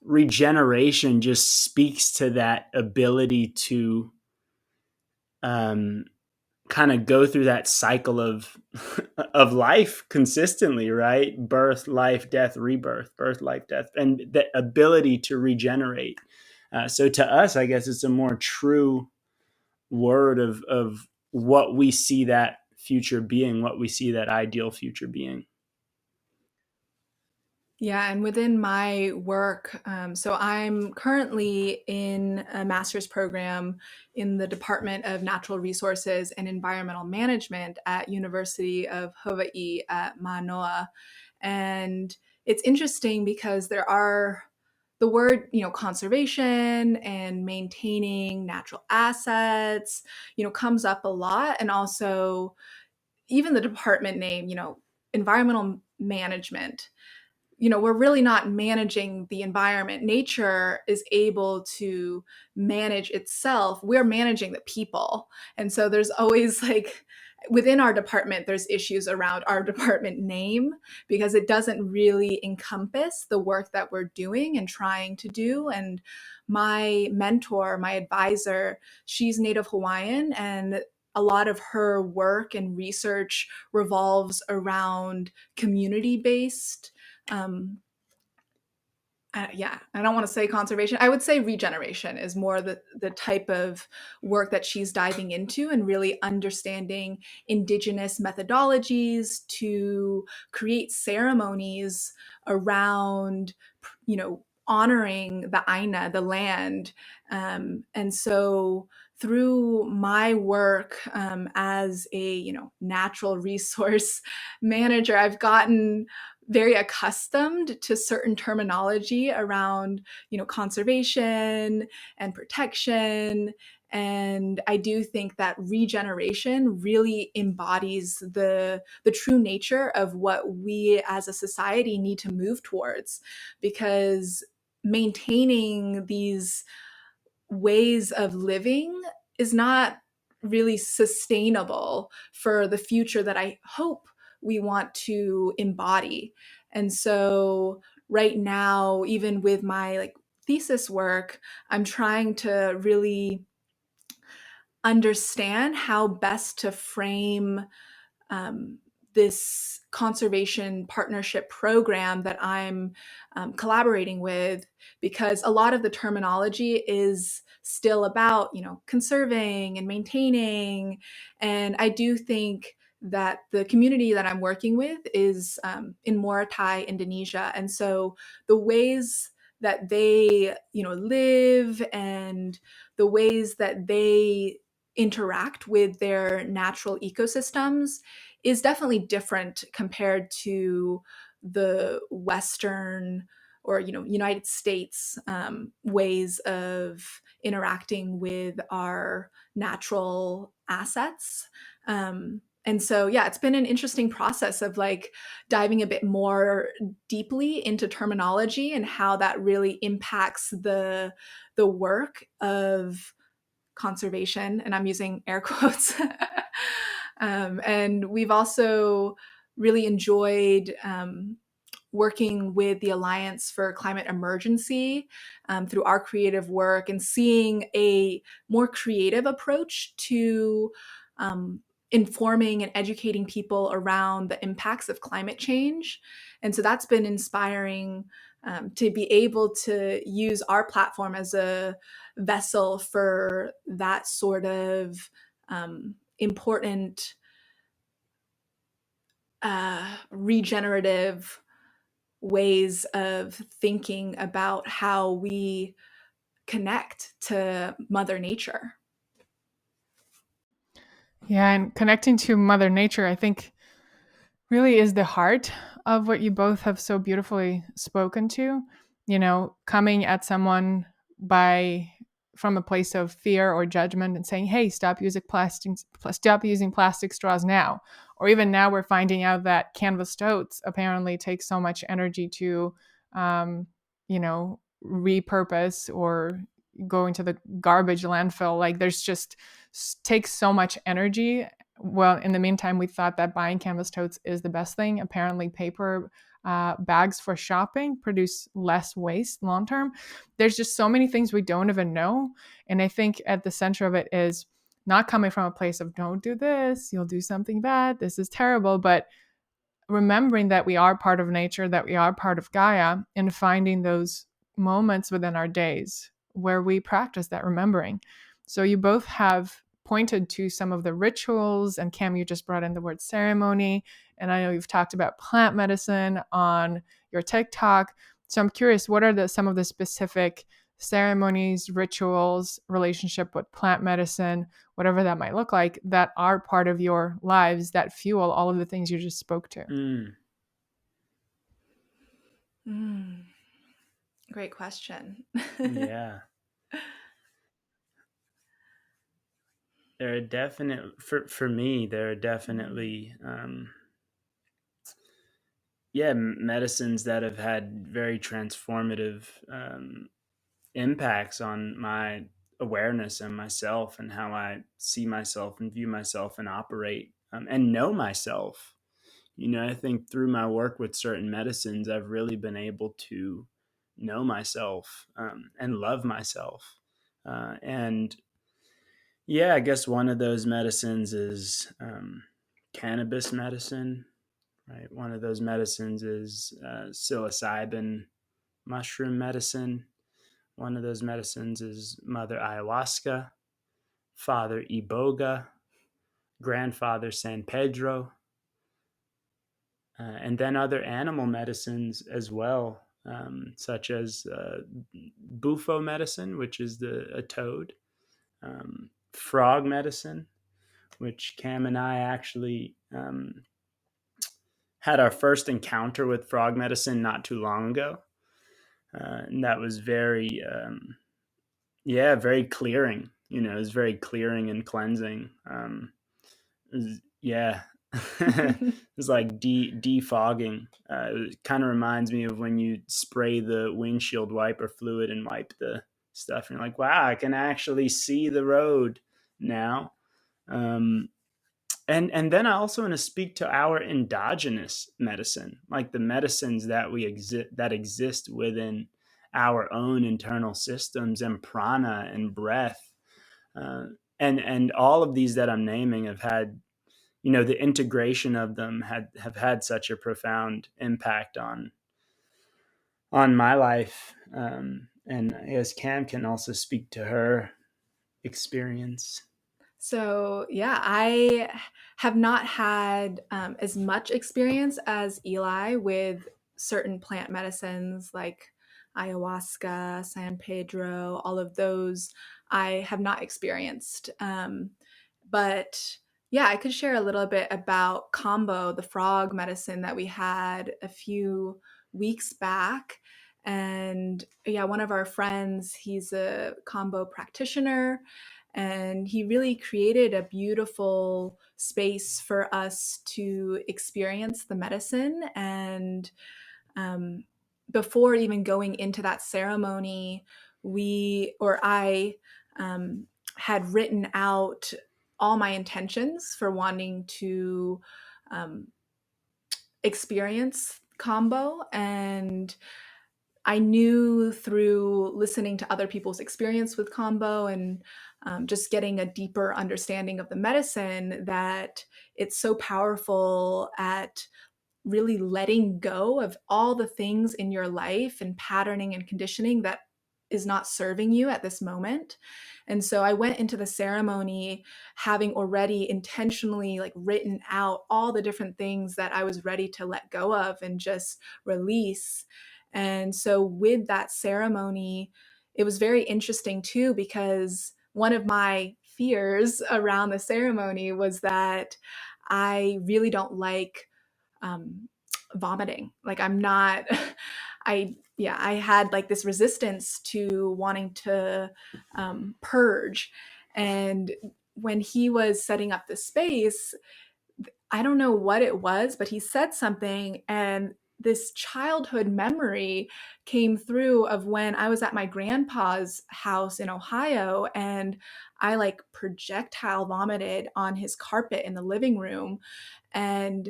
regeneration just speaks to that ability to kind of go through that cycle of of life consistently, right? Birth, life, death, rebirth, birth, life, death, and the ability to regenerate. So to us, I guess it's a more true word of what we see that future being, what we see that ideal future being. Yeah, and within my work, so I'm currently in a master's program in the Department of Natural Resources and Environmental Management at University of Hawaii at Manoa. And it's interesting because there are the word, conservation and maintaining natural assets, comes up a lot. And also even the department name, environmental management, we're really not managing the environment. Nature is able to manage itself. We're managing the people. And so there's always like within our department, there's issues around our department name because it doesn't really encompass the work that we're doing and trying to do. And my mentor, my advisor, she's Native Hawaiian, and a lot of her work and research revolves around community-based yeah, I don't want to say conservation. I would say regeneration is more the type of work that she's diving into and really understanding indigenous methodologies to create ceremonies around, honoring the Aina, the land. And so through my work as a, natural resource manager, I've gotten very accustomed to certain terminology around, conservation and protection. And I do think that regeneration really embodies the true nature of what we as a society need to move towards, because maintaining these ways of living is not really sustainable for the future that I hope we want to embody. And so right now, even with my thesis work, I'm trying to really understand how best to frame this conservation partnership program that I'm collaborating with, because a lot of the terminology is still about, conserving and maintaining. And I do think that the community that I'm working with is in Morotai, Indonesia. And so the ways that they, live and the ways that they interact with their natural ecosystems is definitely different compared to the Western or United States ways of interacting with our natural assets. And so, yeah, it's been an interesting process of like diving a bit more deeply into terminology and how that really impacts the work of conservation, and I'm using air quotes. And we've also really enjoyed working with the Alliance for Climate Emergency through our creative work and seeing a more creative approach to informing and educating people around the impacts of climate change. And so that's been inspiring to be able to use our platform as a vessel for that sort of important regenerative ways of thinking about how we connect to Mother Nature. Yeah, and connecting to Mother Nature, I think, really is the heart of what you both have so beautifully spoken to. Coming at someone from a place of fear or judgment and saying, "Hey, stop using plastic straws now." Or even now, we're finding out that canvas totes apparently take so much energy to, repurpose or go into the garbage landfill. Like, there's just takes so much energy. Well, in the meantime, we thought that buying canvas totes is the best thing. Apparently, paper bags for shopping produce less waste long term. There's just so many things we don't even know. And I think at the center of it is not coming from a place of don't do this, you'll do something bad, this is terrible, but remembering that we are part of nature, that we are part of Gaia, and finding those moments within our days where we practice that remembering. So you both have pointed to some of the rituals, and Cam, you just brought in the word ceremony, and I know you've talked about plant medicine on your TikTok. So I'm curious, what are some of the specific ceremonies, rituals, relationship with plant medicine, whatever that might look like, that are part of your lives that fuel all of the things you just spoke to? Great question. Yeah. There are for me, there are definitely, medicines that have had very transformative impacts on my awareness and myself and how I see myself and view myself and operate and know myself. I think through my work with certain medicines, I've really been able to know myself and love myself. And yeah, I guess one of those medicines is cannabis medicine, right? One of those medicines is psilocybin mushroom medicine. One of those medicines is Mother Ayahuasca, Father Iboga, Grandfather San Pedro, and then other animal medicines as well, such as bufo medicine, which is a toad, frog medicine, which Cam and I actually had our first encounter with frog medicine not too long ago. And that was very, very clearing. It was very clearing and cleansing. It's like defogging. It kind of reminds me of when you spray the windshield wiper fluid and wipe the stuff. And you're like, wow, I can actually see the road now. And then I also want to speak to our endogenous medicine, like the medicines that exist within our own internal systems, and prana and breath, and all of these that I'm naming have had the integration of them have had such a profound impact on my life. And I guess Cam can also speak to her experience. So, yeah, I have not had as much experience as Eli with certain plant medicines like ayahuasca, San Pedro, all of those I have not experienced. But yeah, I could share a little bit about kambo, the frog medicine that we had a few weeks back. And yeah, one of our friends, he's a kambo practitioner, and he really created a beautiful space for us to experience the medicine. And um, before even going into that ceremony, I had written out all my intentions for wanting to um, experience kambo. And I knew through listening to other people's experience with kambo and just getting a deeper understanding of the medicine that it's so powerful at really letting go of all the things in your life and patterning and conditioning that is not serving you at this moment. And so I went into the ceremony having already intentionally like written out all the different things that I was ready to let go of and just release. And so with that ceremony, it was very interesting too, because one of my fears around the ceremony was that I really don't like um, vomiting. Like I'm not, I had like this resistance to wanting to purge. And when he was setting up the space, I don't know what it was, but he said something, and this childhood memory came through of when I was at my grandpa's house in Ohio, and I like projectile vomited on his carpet in the living room. And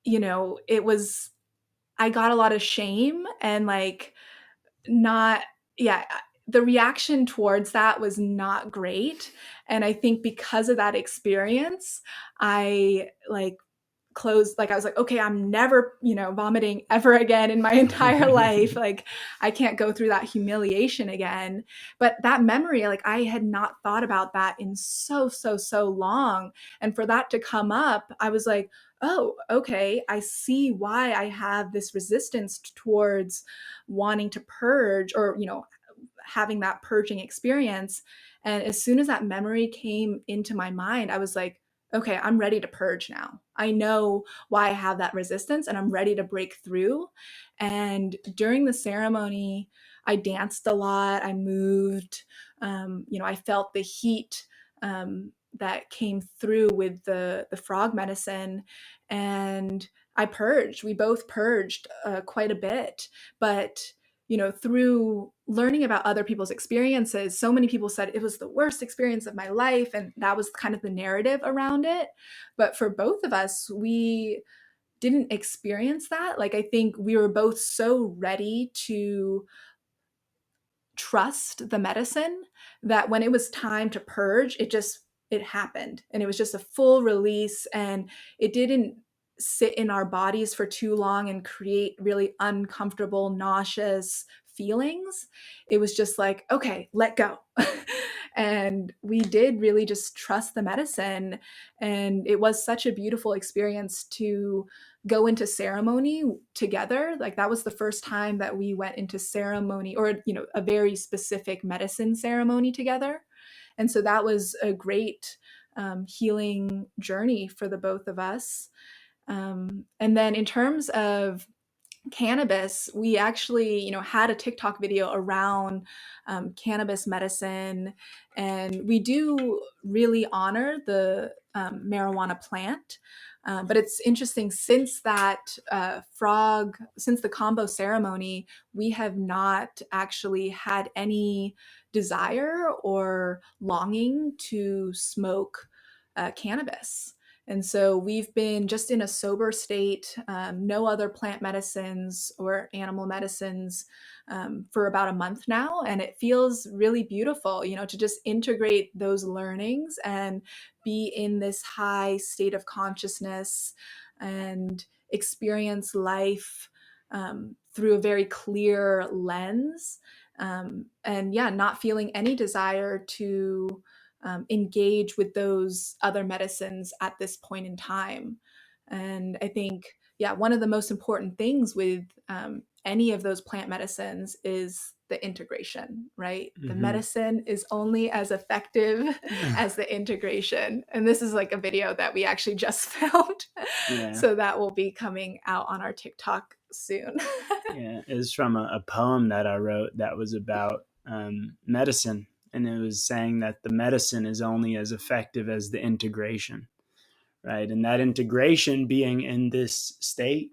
it was, I got a lot of shame and like not, yeah, the reaction towards that was not great. And I think because of that experience, I like closed, like I was like, okay, I'm never, vomiting ever again in my entire life. Like I can't go through that humiliation again. But that memory, like I had not thought about that in so long. And for that to come up, I was like, oh, okay, I see why I have this resistance towards wanting to purge or, having that purging experience. And as soon as that memory came into my mind, I was like, okay, I'm ready to purge now. I know why I have that resistance and I'm ready to break through. And during the ceremony, I danced a lot. I moved. I felt the heat that came through with the frog medicine, and I purged. We both purged quite a bit, but through learning about other people's experiences, so many people said it was the worst experience of my life. And that was kind of the narrative around it. But for both of us, we didn't experience that. Like, I think we were both so ready to trust the medicine that when it was time to purge, it happened. And it was just a full release, and it didn't sit in our bodies for too long and create really uncomfortable, nauseous feelings. It was just like, okay, let go. And we did really just trust the medicine. And it was such a beautiful experience to go into ceremony together. Like that was the first time that we went into ceremony, or a very specific medicine ceremony together. And so that was a great healing journey for the both of us. And then in terms of cannabis, we actually had a TikTok video around cannabis medicine, and we do really honor the marijuana plant. But it's interesting, since that since the kambo ceremony, we have not actually had any desire or longing to smoke cannabis. And so we've been just in a sober state, no other plant medicines or animal medicines for about a month now. And it feels really beautiful, to just integrate those learnings and be in this high state of consciousness and experience life through a very clear lens. And yeah, not feeling any desire to engage with those other medicines at this point in time. And I think, yeah, one of the most important things with any of those plant medicines is the integration, right? The medicine is only as effective as the integration. And this is like a video that we actually just filmed. Yeah. So that will be coming out on our TikTok soon. Yeah, it's from a poem that I wrote that was about medicine. And it was saying that the medicine is only as effective as the integration, right? And that integration being in this state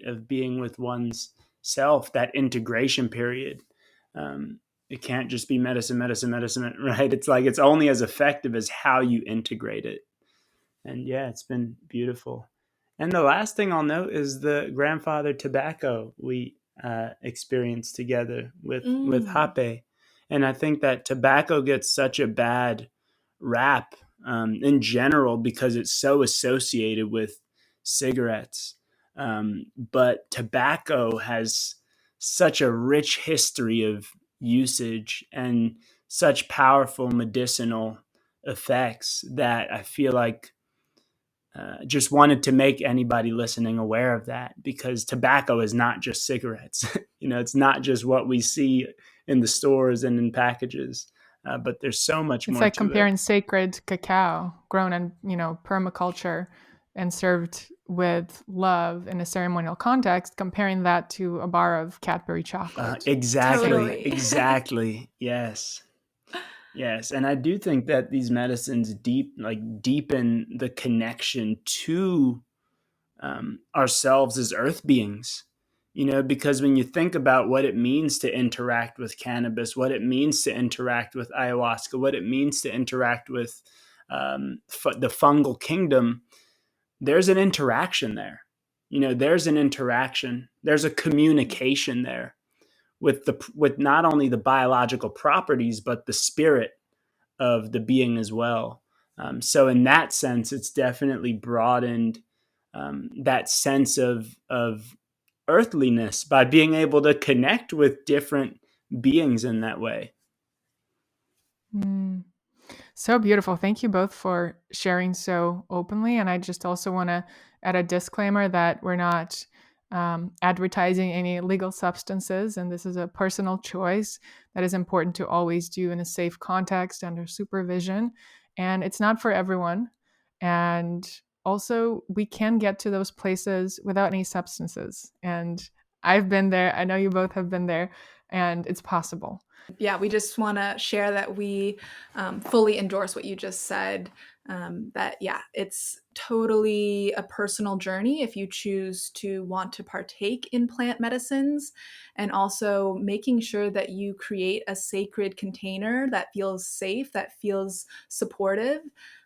of being with one's self, that integration period. It can't just be medicine, right? It's like it's only as effective as how you integrate it. And yeah, it's been beautiful. And the last thing I'll note is the grandfather tobacco we experienced together with Hape. And I think that tobacco gets such a bad rap in general because it's so associated with cigarettes. But tobacco has such a rich history of usage and such powerful medicinal effects that I feel like just wanted to make anybody listening aware of that, because tobacco is not just cigarettes. It's not just what we see in the stores and in packages, but there's so much more. It's like to comparing it. sacred cacao grown in, permaculture and served with love in a ceremonial context, comparing that to a bar of Cadbury chocolate. Exactly. Totally. Exactly. Yes. Yes, and I do think that these medicines deepen the connection to ourselves as earth beings. Because when you think about what it means to interact with cannabis, what it means to interact with ayahuasca, what it means to interact with the fungal kingdom, there's an interaction there. There's an interaction. There's a communication there with not only the biological properties, but the spirit of the being as well. So in that sense, it's definitely broadened that sense of earthliness by being able to connect with different beings in that way. So beautiful. Thank you both for sharing so openly. And I just also want to add a disclaimer that we're not advertising any illegal substances. And this is a personal choice that is important to always do in a safe context under supervision. And it's not for everyone. And also, we can get to those places without any substances. And I've been there. I know you both have been there. And it's possible. Yeah, we just want to share that we fully endorse what you just said. That, yeah, it's totally a personal journey if you choose to want to partake in plant medicines, and also making sure that you create a sacred container that feels safe, that feels supportive.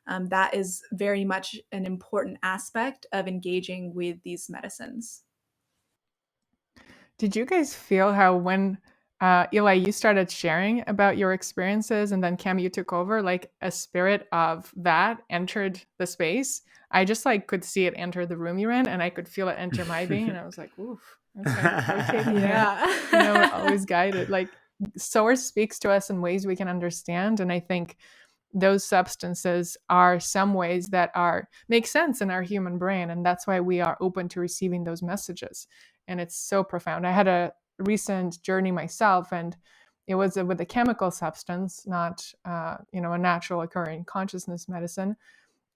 That is very much an important aspect of engaging with these medicines. Did you guys feel how when Eli, you started sharing about your experiences, and then Cam, you took over, like a spirit of that entered the space? I just could see it enter the room you're in, and I could feel it enter my being, and I was like, "Oof, okay, rotating Yeah. always guided." Like Source speaks to us in ways we can understand, and I think those substances are some ways that make sense in our human brain, and that's why we are open to receiving those messages. And it's so profound. I had a recent journey myself, and it was with a chemical substance, not a natural occurring consciousness medicine.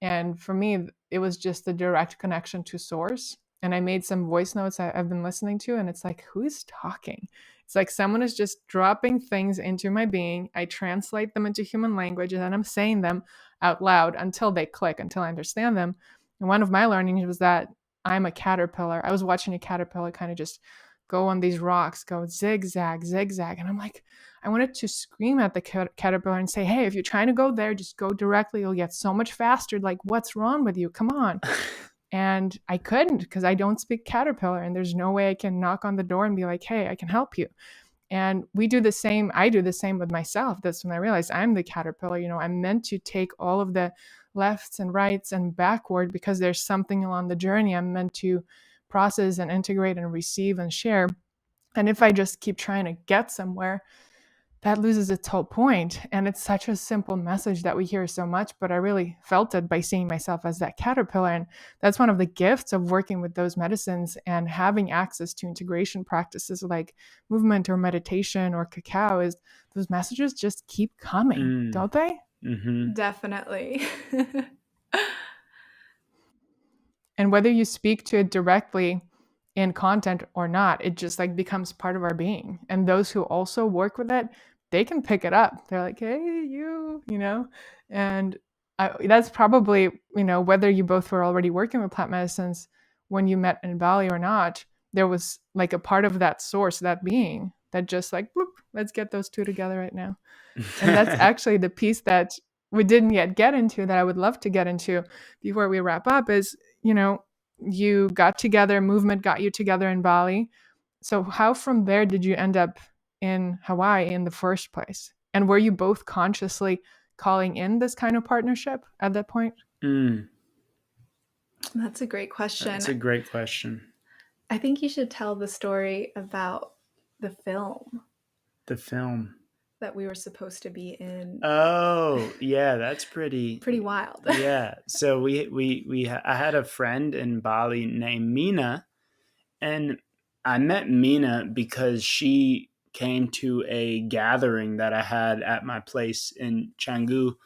And for me, it was just the direct connection to source. And I made some voice notes I've been listening to, and it's like, who is talking? It's like someone is just dropping things into my being. I translate them into human language, and then I'm saying them out loud until they click, until I understand them. And one of my learnings was that I'm a caterpillar. I was watching a caterpillar kind of just go on these rocks, go zigzag, zigzag. And I'm like, I wanted to scream at the caterpillar and say, hey, if you're trying to go there, just go directly. You'll get so much faster. Like, what's wrong with you? Come on. And I couldn't, because I don't speak caterpillar, and there's no way I can knock on the door and be like, hey, I can help you. And we do the same. I do the same with myself. That's when I realized I'm the caterpillar. I'm meant to take all of the lefts and rights and backward, because there's something along the journey I'm meant to process and integrate and receive and share. And if I just keep trying to get somewhere, that loses its whole point. And it's such a simple message that we hear so much, but I really felt it by seeing myself as that caterpillar. And that's one of the gifts of working with those medicines and having access to integration practices like movement or meditation or cacao, is those messages just keep coming, don't they? Mm-hmm. Definitely. And whether you speak to it directly in content or not, it just like becomes part of our being. And those who also work with it, they can pick it up. They're like, hey, and that's probably, whether you both were already working with plant medicines when you met in Bali or not, there was like a part of that source, that being, that just like, bloop, let's get those two together right now. And that's actually the piece that we didn't yet get into, that I would love to get into before we wrap up, is, you got together, movement got you together in Bali. So how from there did you end up in Hawaii in the first place? And were you both consciously calling in this kind of partnership at that point? That's a great question. That's a great question. I think you should tell the story about the film. The film that we were supposed to be in. Oh, yeah, that's pretty wild. Yeah. So I had a friend in Bali named Mina, and I met Mina because she came to a gathering that I had at my place in Canggu,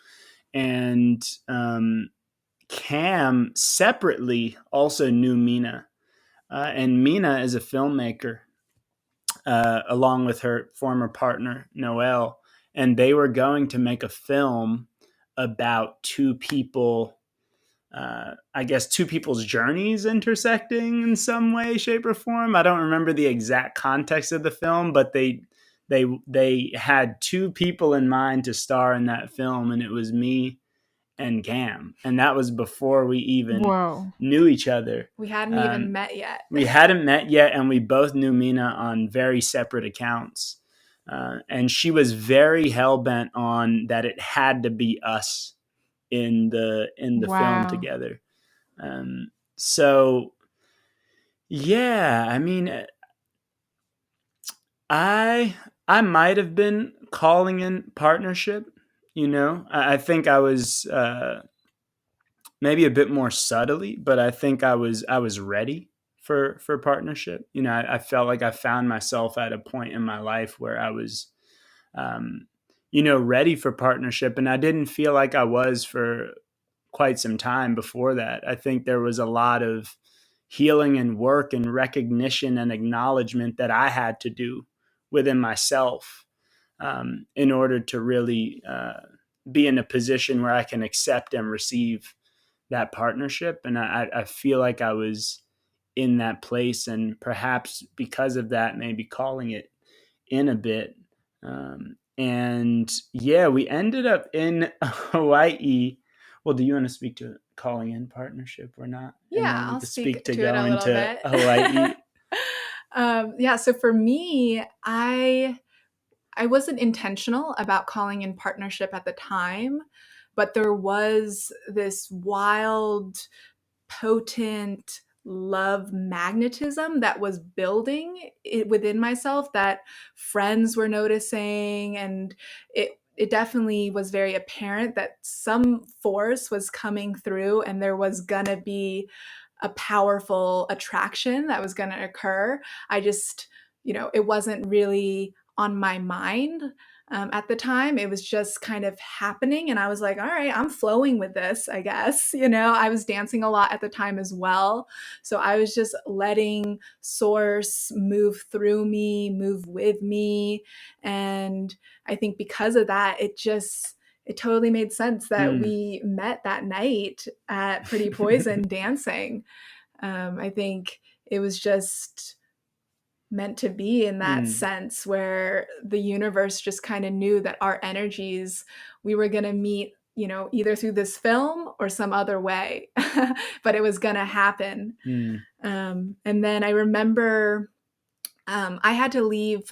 and Cam separately also knew Mina, and Mina is a filmmaker, along with her former partner Noel, and they were going to make a film about two people. I guess two people's journeys intersecting in some way, shape, or form. I don't remember the exact context of the film, but they had two people in mind to star in that film, and it was me and Cam, and that was before we even knew each other. We hadn't even met yet. We hadn't met yet, and we both knew Mina on very separate accounts. And she was very hell-bent on that it had to be us in the film together. So yeah, I mean, I might have been calling in partnership. I think I was maybe a bit more subtly, but I think I was ready for partnership. I felt like I found myself at a point in my life where I was ready for partnership, and I didn't feel like I was for quite some time before that. I think there was a lot of healing and work and recognition and acknowledgement that I had to do within myself, in order to really be in a position where I can accept and receive that partnership. And I feel like I was in that place, and perhaps because of that, maybe calling it in a bit. And yeah, we ended up in Hawaii. Well, do you want to speak to calling in partnership or not? Yeah, I'll speak to it a little bit. Hawaii. Yeah, so for me, I wasn't intentional about calling in partnership at the time, but there was this wild, potent love magnetism that was building within myself that friends were noticing, and it definitely was very apparent that some force was coming through, and there was gonna be a powerful attraction that was gonna occur. I just, it wasn't really on my mind at the time. It was just kind of happening, and I was like, all right, I'm flowing with this, I guess. I was dancing a lot at the time as well, so I was just letting source move through me, move with me. And I think because of that, it totally made sense that we met that night at Pretty Poison dancing. I think it was just meant to be in that sense, where the universe just kind of knew that our energies, we were going to meet, you know, either through this film or some other way, but it was going to happen. And then I remember I had to leave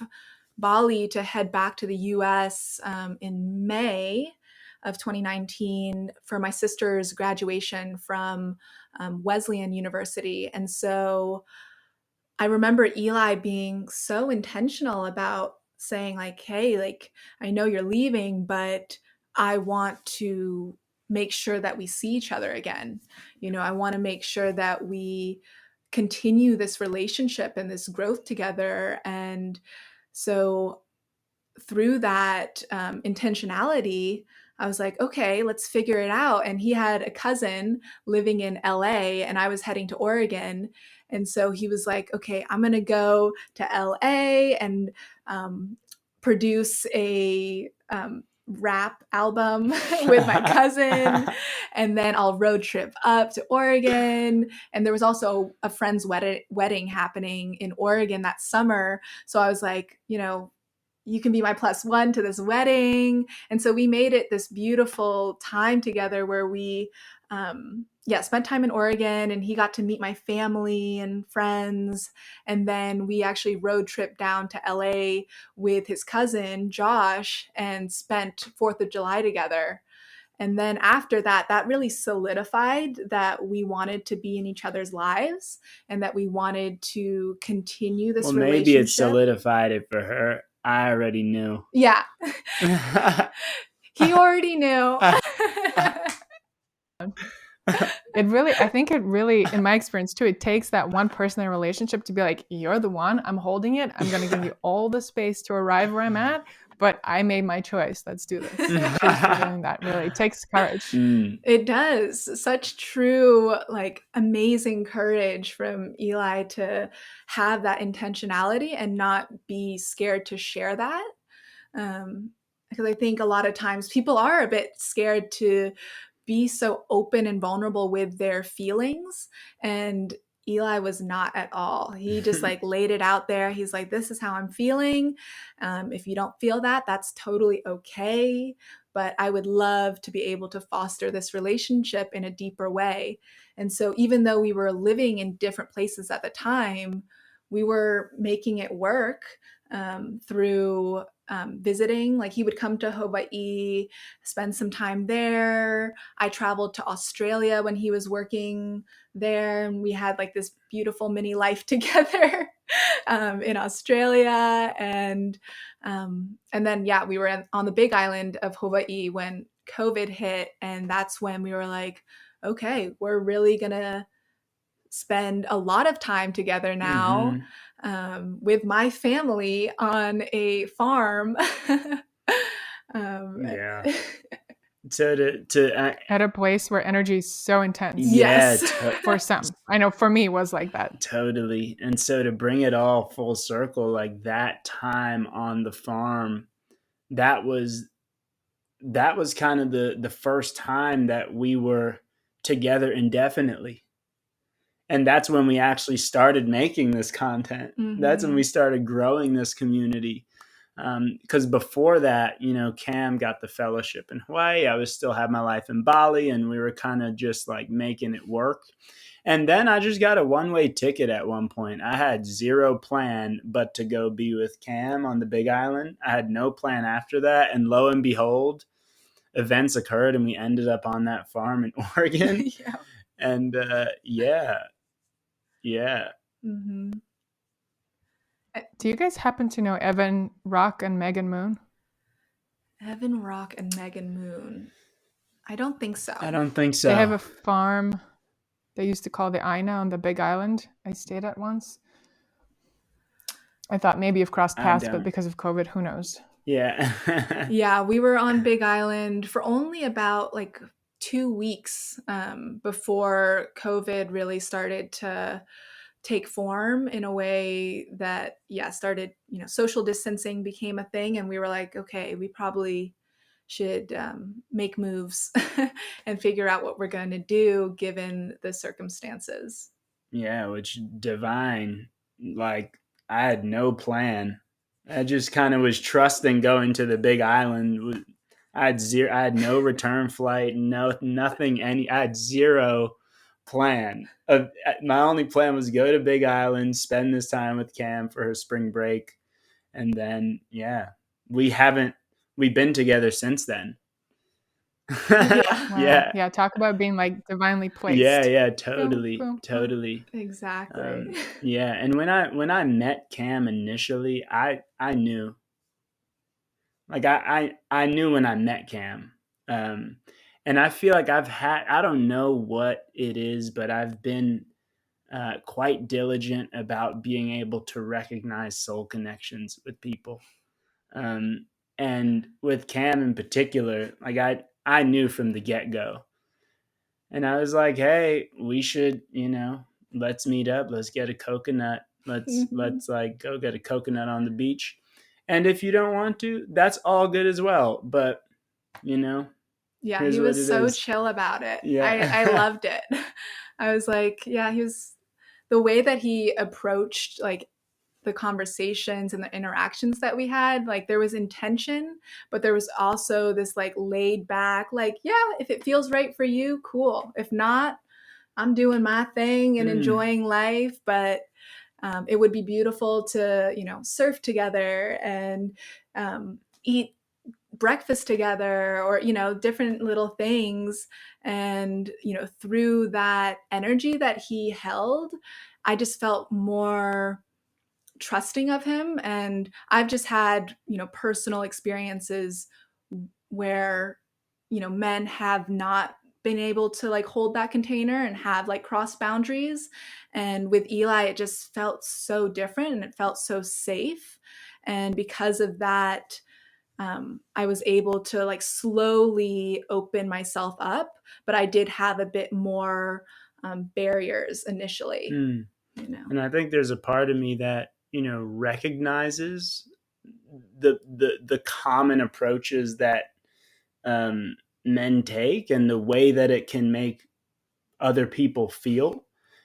Bali to head back to the US in May of 2019 for my sister's graduation from Wesleyan University. And so I remember Eli being so intentional about saying like, hey, like, I know you're leaving, but I want to make sure that we see each other again. You know, I want to make sure that we continue this relationship and this growth together. And so through that intentionality, I was like, okay, let's figure it out. And he had a cousin living in LA and I was heading to Oregon. And so he was like, okay, I'm going to go to LA and produce a rap album with my cousin. And then I'll road trip up to Oregon. And there was also a friend's wedding happening in Oregon that summer. So I was like, you know, you can be my +1 to this wedding. And so we made it this beautiful time together where we, spent time in Oregon, and he got to meet my family and friends. And then we actually road tripped down to LA with his cousin, Josh, and spent 4th of July together. And then after that, that really solidified that we wanted to be in each other's lives and that we wanted to continue this relationship. Maybe it solidified it for her. I already knew. Yeah. He already knew. I think it really, in my experience too, it takes that one person in a relationship to be like, you're the one, I'm holding it. I'm going to give you all the space to arrive where I'm at, but I made my choice. Let's do this. Cheers for doing that. Really, it takes courage. It does. Such true, like, amazing courage from Eli to have that intentionality and not be scared to share that. Because I think a lot of times people are a bit scared to be so open and vulnerable with their feelings. And Eli was not at all. He just like laid it out there. He's like, this is how I'm feeling. If you don't feel that, that's totally okay. But I would love to be able to foster this relationship in a deeper way. And so even though we were living in different places at the time, we were making it work through visiting. Like, he would come to Hawaii, spend some time there. I traveled to Australia when he was working there, and we had like this beautiful mini life together in Australia. And then, yeah, we were on the big island of Hawaii when COVID hit. And that's when we were like, okay, we're really going to spend a lot of time together now with my family on a farm. Yeah. So at a place where energy is so intense. Yes. For some. I know for me it was like that. Totally. And so to bring it all full circle, like that time on the farm, that was kind of the first time that we were together indefinitely. And that's when we actually started making this content. That's when we started growing this community. Because before that, you know, Cam got the fellowship in Hawaii. I was still had my life in Bali, and we were kind of just like making it work. And then I just got a one-way ticket at one point. I had zero plan but to go be with Cam on the Big Island. I had no plan after that. And lo and behold, events occurred and we ended up on that farm in Oregon. Yeah. And yeah. Mm-hmm. Do you guys happen to know Evan Rock and Megan Moon? Evan Rock and Megan Moon. I don't think so. I don't think so. They have a farm they used to call the Aina on the Big Island. I stayed at once. I thought maybe you've crossed paths, but because of COVID, who knows? Yeah. Yeah, we were on Big Island for only about like 2 weeks before COVID really started to take form in a way that, started, social distancing became a thing. And we were like, okay, we probably should make moves and figure out what we're going to do given the circumstances. Yeah, which divine, like I had no plan. I just kind of was trusting going to the big island. I had no return flight, nothing. I had zero plan. My only plan was go to Big Island, spend this time with Cam for her spring break, and then we've been together since then. Yeah. Wow. Yeah. Talk about being like divinely placed. Yeah, Boom, totally, boom, boom. totally. Exactly. Yeah, and when I met Cam initially, I knew, like I knew when I met Cam, um, and I feel like I don't know what it is, but I've been quite diligent about being able to recognize soul connections with people, and with Cam in particular, like I knew from the get go. And I was like, "Hey, we should, let's meet up. Let's get a coconut. Let's like go get a coconut on the beach. And if you don't want to, that's all good as well. But Yeah, here's he what was it so is." chill about it. I Yeah. loved it. I was like, yeah, he was the way that he approached like the conversations and the interactions that we had, like there was intention, but there was also this like laid back, like, yeah, if it feels right for you, cool. If not, I'm doing my thing and Mm, enjoying life. But it would be beautiful to, surf together and eat breakfast together or different little things. And through that energy that he held, I just felt more trusting of him. And I've just had personal experiences where men have not been able to like hold that container and have like cross boundaries. And with Eli it just felt so different and it felt so safe. And because of that, I was able to like slowly open myself up, but I did have a bit more barriers initially. mm. And I think there's a part of me that recognizes the common approaches that um, men take and the way that it can make other people feel.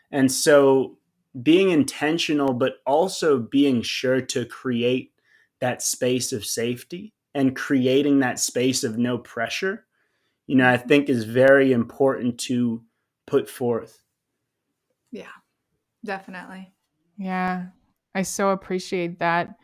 And so being intentional, but also being sure to create that space of safety and creating that space of no pressure, I think is very important to put forth. Yeah, definitely. Yeah. I so appreciate that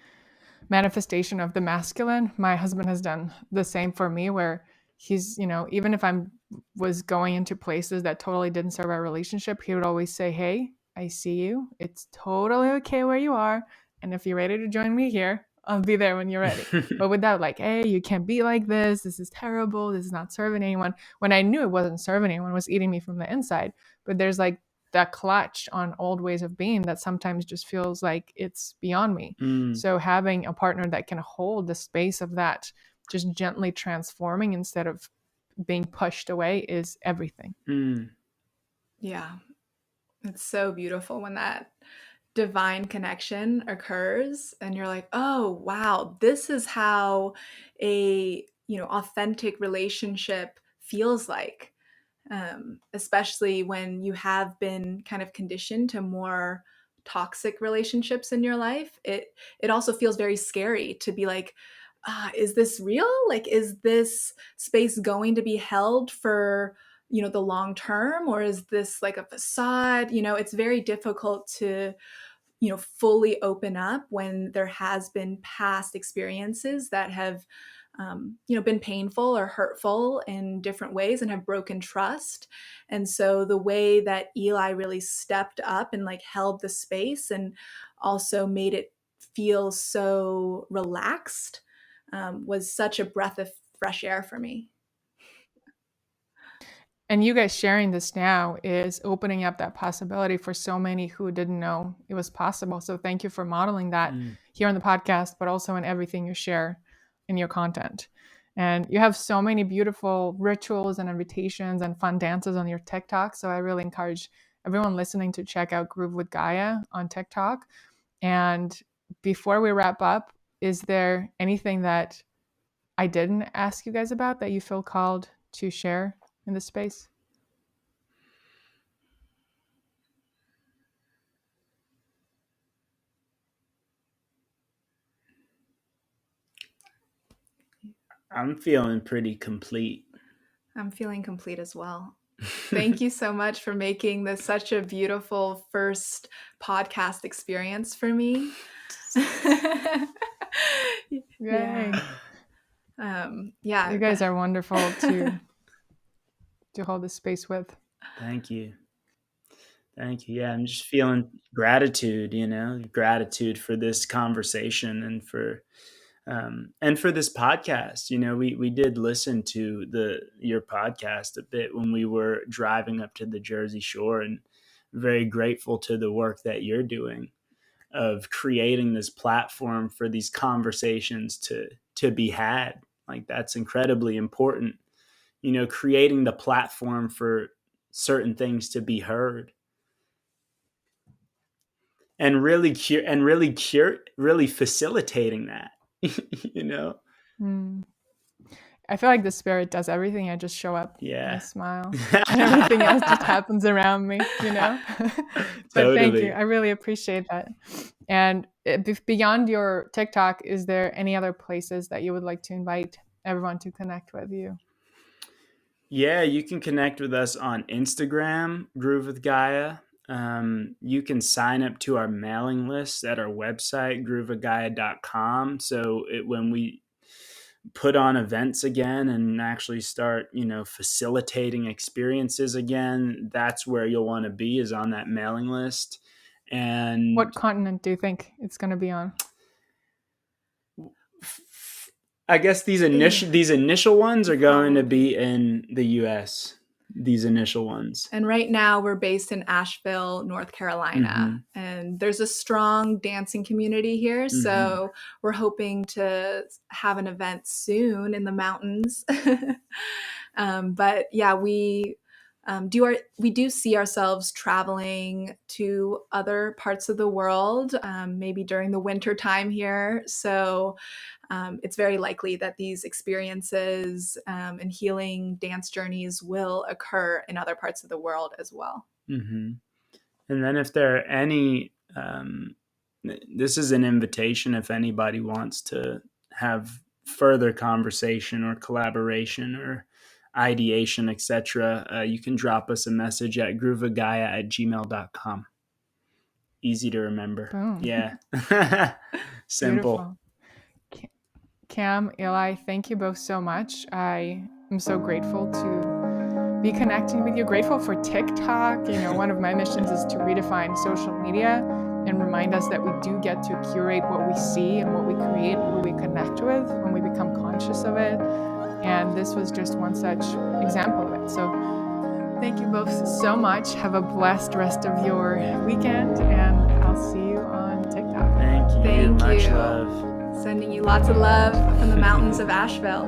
manifestation of the masculine. My husband has done the same for me, where he's, even if I'm was going into places that totally didn't serve our relationship, he would always say, "Hey, I see you. It's totally okay where you are. And if you're ready to join me here, I'll be there when you're ready." But without like, "Hey, you can't be like this. This is terrible. This is not serving anyone." When I knew it wasn't serving anyone, it was eating me from the inside. But there's like that clutch on old ways of being that sometimes just feels like it's beyond me. Mm, So having a partner that can hold the space of that, just gently transforming instead of being pushed away, is everything. mm, Yeah, it's so beautiful when that divine connection occurs and you're like, oh wow, this is how a authentic relationship feels like. Especially when you have been kind of conditioned to more toxic relationships in your life, it also feels very scary to be like, is this real? Like, is this space going to be held for the long term, or is this like a facade? It's very difficult to fully open up when there has been past experiences that have been painful or hurtful in different ways and have broken trust. And so the way that Eli really stepped up and like held the space and also made it feel so relaxed was such a breath of fresh air for me. And you guys sharing this now is opening up that possibility for so many who didn't know it was possible. So thank you for modeling that mm, here on the podcast, but also in everything you share in your content. And you have so many beautiful rituals and invitations and fun dances on your TikTok. So I really encourage everyone listening to check out Groove with Gaia on TikTok. And before we wrap up, is there anything that I didn't ask you guys about that you feel called to share in this space? I'm feeling pretty complete. I'm feeling complete as well. Thank you so much for making this such a beautiful first podcast experience for me. Yay. Yeah. You guys are wonderful to hold this space with. Thank you. Thank you. Yeah, I'm just feeling gratitude, gratitude for this conversation and for this podcast. We did listen to your podcast a bit when we were driving up to the Jersey Shore, and very grateful to the work that you're doing of creating this platform for these conversations to be had. Like, that's incredibly important. Creating the platform for certain things to be heard, and really facilitating that. I feel like the spirit does everything. I just show up and I Yeah. smile and everything else just happens around me, But Totally. Thank you. I really appreciate that. And beyond your TikTok, is there any other places that you would like to invite everyone to connect with you? Yeah, you can connect with us on Instagram, Groove with Gaia. You can sign up to our mailing list at our website, grooveofgaia.com. So when we put on events again and actually start, facilitating experiences again, that's where you'll want to be, is on that mailing list. And what continent do you think it's going to be on? I guess these initial ones are going to be in the US. These initial ones. And right now we're based in Asheville, North Carolina, and there's a strong dancing community here. So we're hoping to have an event soon in the mountains. But yeah, we do see ourselves traveling to other parts of the world, maybe during the winter time here. So it's very likely that these experiences and healing dance journeys will occur in other parts of the world as well. And then if there are any, this is an invitation if anybody wants to have further conversation or collaboration or ideation, etc., you can drop us a message at grooveofgaia@gmail.com. Easy to remember. Boom. Yeah. Simple. Beautiful. Cam, Eli, thank you both so much. I am so grateful to be connecting with you. Grateful for TikTok. One of my missions is to redefine social media and remind us that we do get to curate what we see and what we create, who we connect with when we become conscious of it. And this was just one such example of it. So thank you both so much. Have a blessed rest of your weekend, and I'll see you on TikTok. Thank you. Thank Much you. love. Sending you lots of love from the mountains of Asheville.